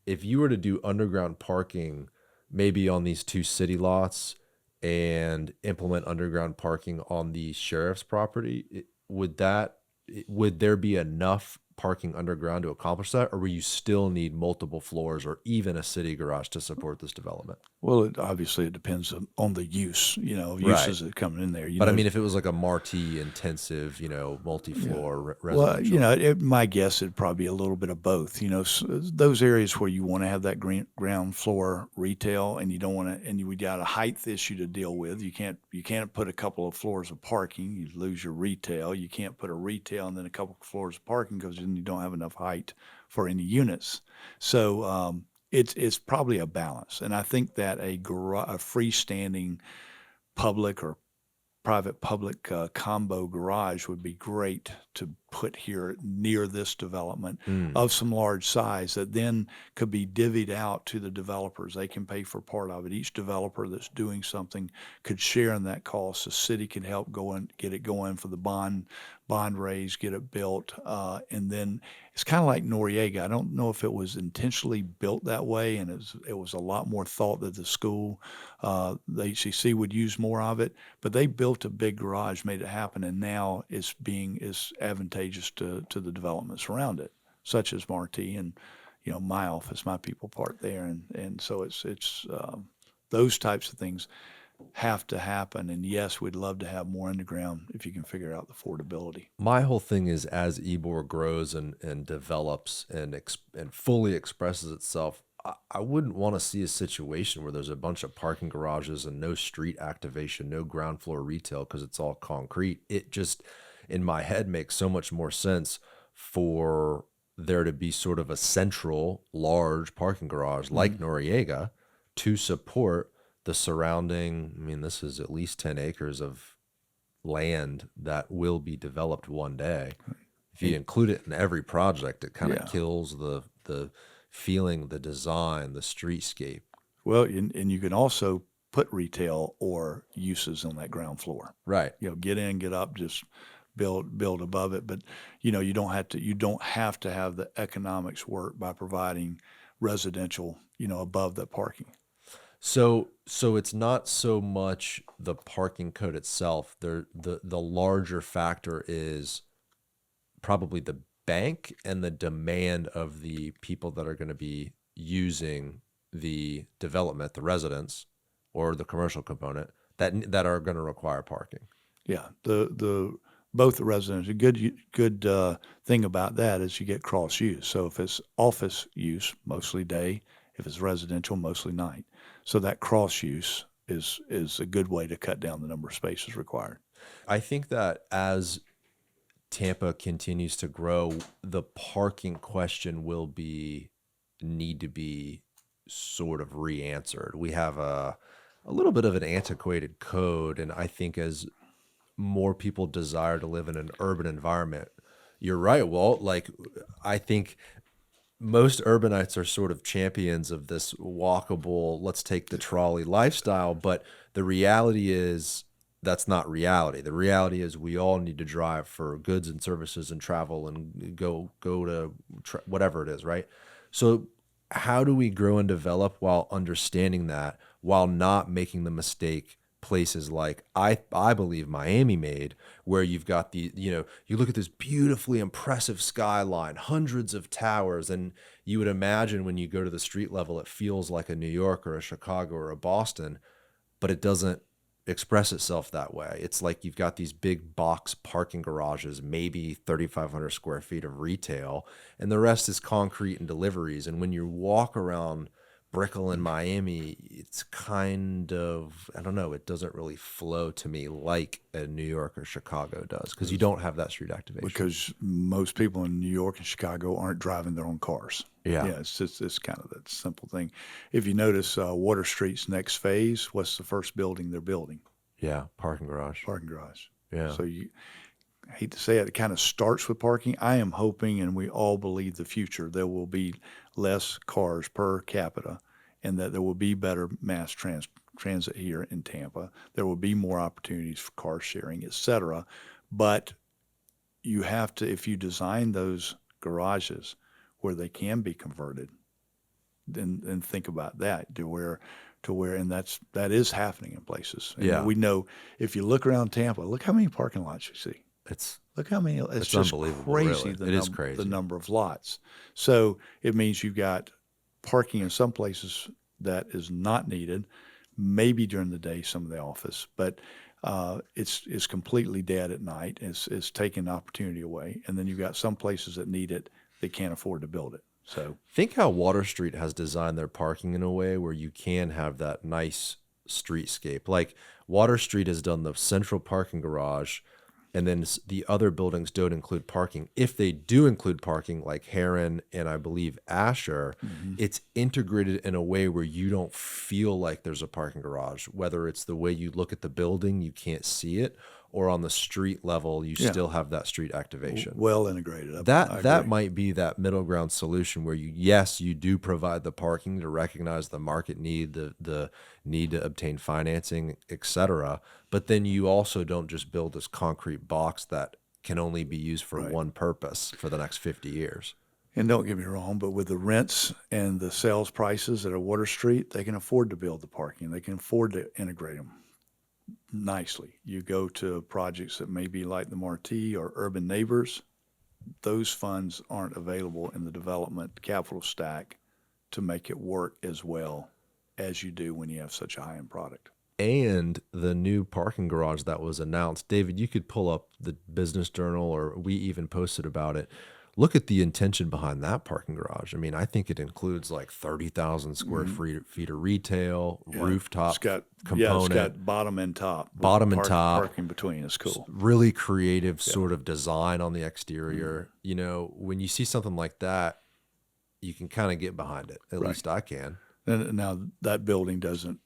[SPEAKER 1] if you were to do underground parking, maybe on these two city lots, and implement underground parking on the sheriff's property, would there be enough parking underground to accomplish that, or will you still need multiple floors or even a city garage to support this development?
[SPEAKER 2] Well, obviously it depends on the use,
[SPEAKER 1] Right.
[SPEAKER 2] uses that come in there.
[SPEAKER 1] But I mean, if it was like a Marti intensive,
[SPEAKER 2] Yeah.
[SPEAKER 1] multi-floor
[SPEAKER 2] Well,
[SPEAKER 1] residential.
[SPEAKER 2] my guess it'd probably be a little bit of both. Those areas where you want to have that ground floor retail, and you don't want to, and we got a height issue to deal with. You can't put a couple of floors of parking. You lose your retail. You can't put a retail and then a couple of floors of parking because then you don't have enough height for any units. So it's probably a balance, and I think that a freestanding public or private public combo garage would be great to put here near this development
[SPEAKER 1] Mm.
[SPEAKER 2] of some large size that then could be divvied out to the developers. They can pay for part of it. Each developer that's doing something could share in that cost. The city can help go and get it going for the bond raise, get it built, and then it's kind of like Noriega. I don't know if it was intentionally built that way, and it was a lot more thought that the school, the HCC would use more of it, but they built a big garage, made it happen, and now it's advantageous to the developments around it, such as Marti, and my office, my people park there, and so it's those types of things have to happen. And yes, we'd love to have more underground if you can figure out the affordability.
[SPEAKER 1] My whole thing is as Ybor grows and develops and fully expresses itself, I wouldn't want to see a situation where there's a bunch of parking garages and no street activation, no ground floor retail because it's all concrete. It just, in my head, makes so much more sense for there to be sort of a central large parking garage like
[SPEAKER 2] Mhm.
[SPEAKER 1] Noriega to support the surrounding. I mean, this is at least 10 acres of land that will be developed one day. If you
[SPEAKER 2] And
[SPEAKER 1] include it in every project, it kind of
[SPEAKER 2] yeah,
[SPEAKER 1] kills the feeling, the design, the streetscape.
[SPEAKER 2] well, and you can also put retail or uses on that ground floor.
[SPEAKER 1] Right.
[SPEAKER 2] Get in, get up, just build above it. But you don't have to have the economics work by providing residential, above that parking.
[SPEAKER 1] So it's not so much the parking code itself. The larger factor is probably the bank and the demand of the people that are going to be using the development, the residents or the commercial component that are going to require parking.
[SPEAKER 2] Yeah, the both the residents. A good thing about that is you get cross use. So if it's office use, mostly day. If it's residential, mostly night. So that cross use is a good way to cut down the number of spaces required.
[SPEAKER 1] I think that as Tampa continues to grow, the parking question will be need to be sort of re-answered. We have a little bit of an antiquated code, and I think as more people desire to live in an urban environment, you're right, Walt. Like I think most urbanites are sort of champions of this walkable, let's take the trolley lifestyle, but the reality is that's not reality. The reality is we all need to drive for goods and services and travel and go to whatever it is, right? So how do we grow and develop while understanding that, while not making the mistake places like I believe Miami made, where you've got you look at this beautifully impressive skyline, hundreds of towers, and you would imagine when you go to the street level, it feels like a New York or a Chicago or a Boston, but it doesn't express itself that way. It's like you've got these big box parking garages, maybe 3,500 square feet of retail, and the rest is concrete and deliveries. And when you walk around Brickell in Miami, it's kind of, I don't know, it doesn't really flow to me like a New York or Chicago does because you don't have that street activation.
[SPEAKER 2] Because most people in New York and Chicago aren't driving their own cars.
[SPEAKER 1] Yeah.
[SPEAKER 2] Yeah, it's kind of that simple thing. If you notice, Water Street's next phase, what's the first building they're building?
[SPEAKER 1] Yeah. Parking garage.
[SPEAKER 2] Parking garage.
[SPEAKER 1] Yeah.
[SPEAKER 2] So I hate to say it kind of starts with parking. I am hoping, and we all believe the future, there will be less cars per capita, and that there will be better mass transit here in Tampa. There will be more opportunities for car sharing, etc. But you have to, if you design those garages where they can be converted, then think about that to where, and that is happening in places. And
[SPEAKER 1] Yeah.
[SPEAKER 2] we know if you look around Tampa, look how many parking lots you see.
[SPEAKER 1] It's
[SPEAKER 2] Look how many. It's
[SPEAKER 1] it's
[SPEAKER 2] just
[SPEAKER 1] unbelievable,
[SPEAKER 2] crazy
[SPEAKER 1] really.
[SPEAKER 2] the
[SPEAKER 1] It is
[SPEAKER 2] the
[SPEAKER 1] crazy.
[SPEAKER 2] number of lots. So it means you've got parking in some places that is not needed, maybe during the day, some of the office, but it's completely dead at night. It's taking opportunity away, and then you've got some places that need it, they can't afford to build it. So
[SPEAKER 1] Think how Water Street has designed their parking in a way where you can have that nice streetscape. Like Water Street has done the central parking garage, and then the other buildings don't include parking. If they do include parking, like Heron and I believe Asher,
[SPEAKER 2] mhm.
[SPEAKER 1] it's integrated in a way where you don't feel like there's a parking garage. Whether it's the way you look at the building, you can't see it, or on the street level, you
[SPEAKER 2] Yeah,
[SPEAKER 1] still have that street activation.
[SPEAKER 2] well integrated. I
[SPEAKER 1] That
[SPEAKER 2] agree.
[SPEAKER 1] might be that middle ground solution where yes, you do provide the parking to recognize the market need, the need to obtain financing, etc. But then you also don't just build this concrete box that can only be used for
[SPEAKER 2] Right.
[SPEAKER 1] one purpose for the next 50 years.
[SPEAKER 2] And don't get me wrong, but with the rents and the sales prices at a Water Street, they can afford to build the parking. They can afford to integrate them nicely. You go to projects that may be like the Marquee or Urban Neighbors, those funds aren't available in the development capital stack to make it work as well as you do when you have such a high-end product.
[SPEAKER 1] And the new parking garage that was announced, David, you could pull up the Business Journal, or we even posted about it. Look at the intention behind that parking garage. I mean, I think it includes like 30,000 square
[SPEAKER 2] Mhm.
[SPEAKER 1] feet of retail,
[SPEAKER 2] Yeah,
[SPEAKER 1] rooftop
[SPEAKER 2] it's
[SPEAKER 1] component,
[SPEAKER 2] got bottom and top with
[SPEAKER 1] bottom and top,
[SPEAKER 2] parking between. It's cool.
[SPEAKER 1] really creative
[SPEAKER 2] Yeah.
[SPEAKER 1] sort of design on the
[SPEAKER 2] Mhm.
[SPEAKER 1] exterior. You know, when you see something like that, you can kind of get behind it. At
[SPEAKER 2] Right.
[SPEAKER 1] least I can.
[SPEAKER 2] And now that building doesn't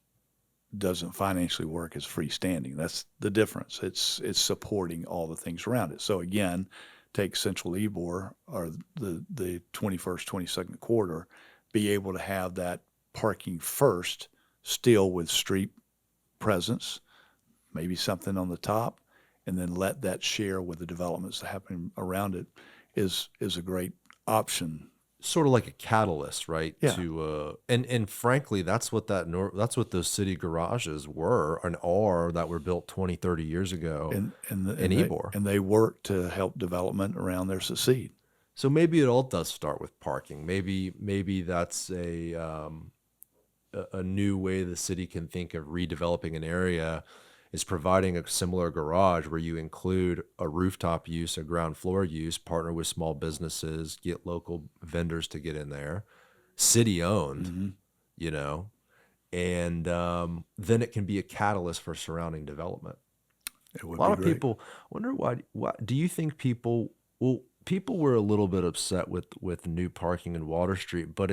[SPEAKER 2] financially work as freestanding. That's the difference. It's supporting all the things around it. So again, take Central Ybor or the 21st, 22nd quarter, be able to have that parking first, still with street presence, maybe something on the top, and then let that share with the developments that happen around it is a great option.
[SPEAKER 1] Sort of like a catalyst, right?
[SPEAKER 2] Yeah.
[SPEAKER 1] To and frankly, that's what that's what those city garages were and are that were built 20, 30 years ago in Ybor.
[SPEAKER 2] And they work to help development around there succeed.
[SPEAKER 1] So maybe it all does start with parking. Maybe that's a new way the city can think of redeveloping an area, is providing a similar garage where you include a rooftop use, a ground floor use, partner with small businesses, get local vendors to get in there, city owned,
[SPEAKER 2] Hmm.
[SPEAKER 1] you know, and then it can be a catalyst for surrounding development.
[SPEAKER 2] It
[SPEAKER 1] A
[SPEAKER 2] would
[SPEAKER 1] lot
[SPEAKER 2] be
[SPEAKER 1] of
[SPEAKER 2] great.
[SPEAKER 1] people wonder why do you think well, people were a little bit upset with new parking in Water Street, but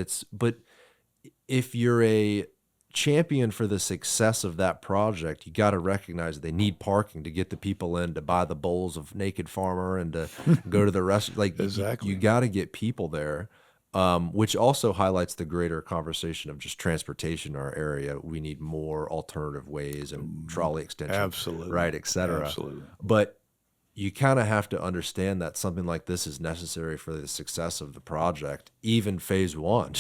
[SPEAKER 1] if you're a champion for the success of that project, you got to recognize they need parking to get the people in to buy the bowls of Naked Farmer and to go to the rest. Like you
[SPEAKER 2] Exactly.
[SPEAKER 1] got to get people there, which also highlights the greater conversation of just transportation in our area. We need more alternative ways and trolley extension,
[SPEAKER 2] Absolutely.
[SPEAKER 1] right, et cetera.
[SPEAKER 2] Absolutely.
[SPEAKER 1] But you kind of have to understand that something like this is necessary for the success of the project, even phase one.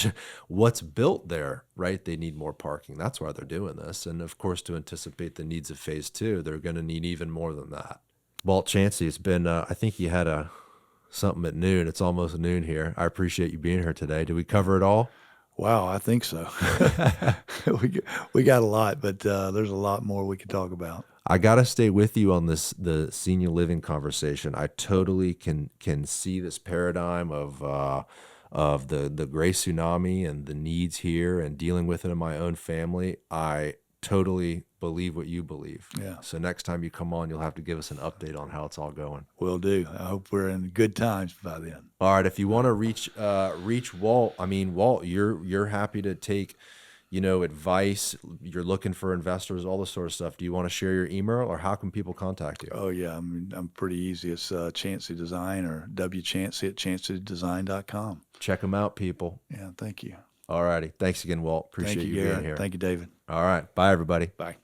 [SPEAKER 1] What's built there, right? They need more parking. That's why they're doing this. And of course, to anticipate the needs of phase two, they're going to need even more than that. Walt, Chancey, it's been, I think you had something at noon. It's almost noon here. I appreciate you being here today. Did we cover it all?
[SPEAKER 2] Wow, I think so. We got a lot, but there's a lot more we could talk about.
[SPEAKER 1] I gotta stay with you on the senior living conversation. I totally can see this paradigm of the gray tsunami and the needs here and dealing with it in my own family. I totally believe what you believe.
[SPEAKER 2] Yeah,
[SPEAKER 1] So next time you come on, you'll have to give us an update on how it's all going.
[SPEAKER 2] will do. I hope we're in good times by then.
[SPEAKER 1] All right. If you want to reach Walt, I mean Walt, you're happy to take, advice. You're looking for investors, all this sort of stuff. Do you want to share your email, or how can people contact you?
[SPEAKER 2] Oh yeah, I'm pretty easy. It's Chancey Design or wchancey@chanceydesign.com.
[SPEAKER 1] Check them out, people.
[SPEAKER 2] Yeah, thank you.
[SPEAKER 1] All righty. Thanks again, Walt.
[SPEAKER 2] Thank
[SPEAKER 1] Appreciate
[SPEAKER 2] you,
[SPEAKER 1] you being
[SPEAKER 2] Garrett.
[SPEAKER 1] here.
[SPEAKER 2] Thank you, David.
[SPEAKER 1] All right. Bye, everybody.
[SPEAKER 2] Bye.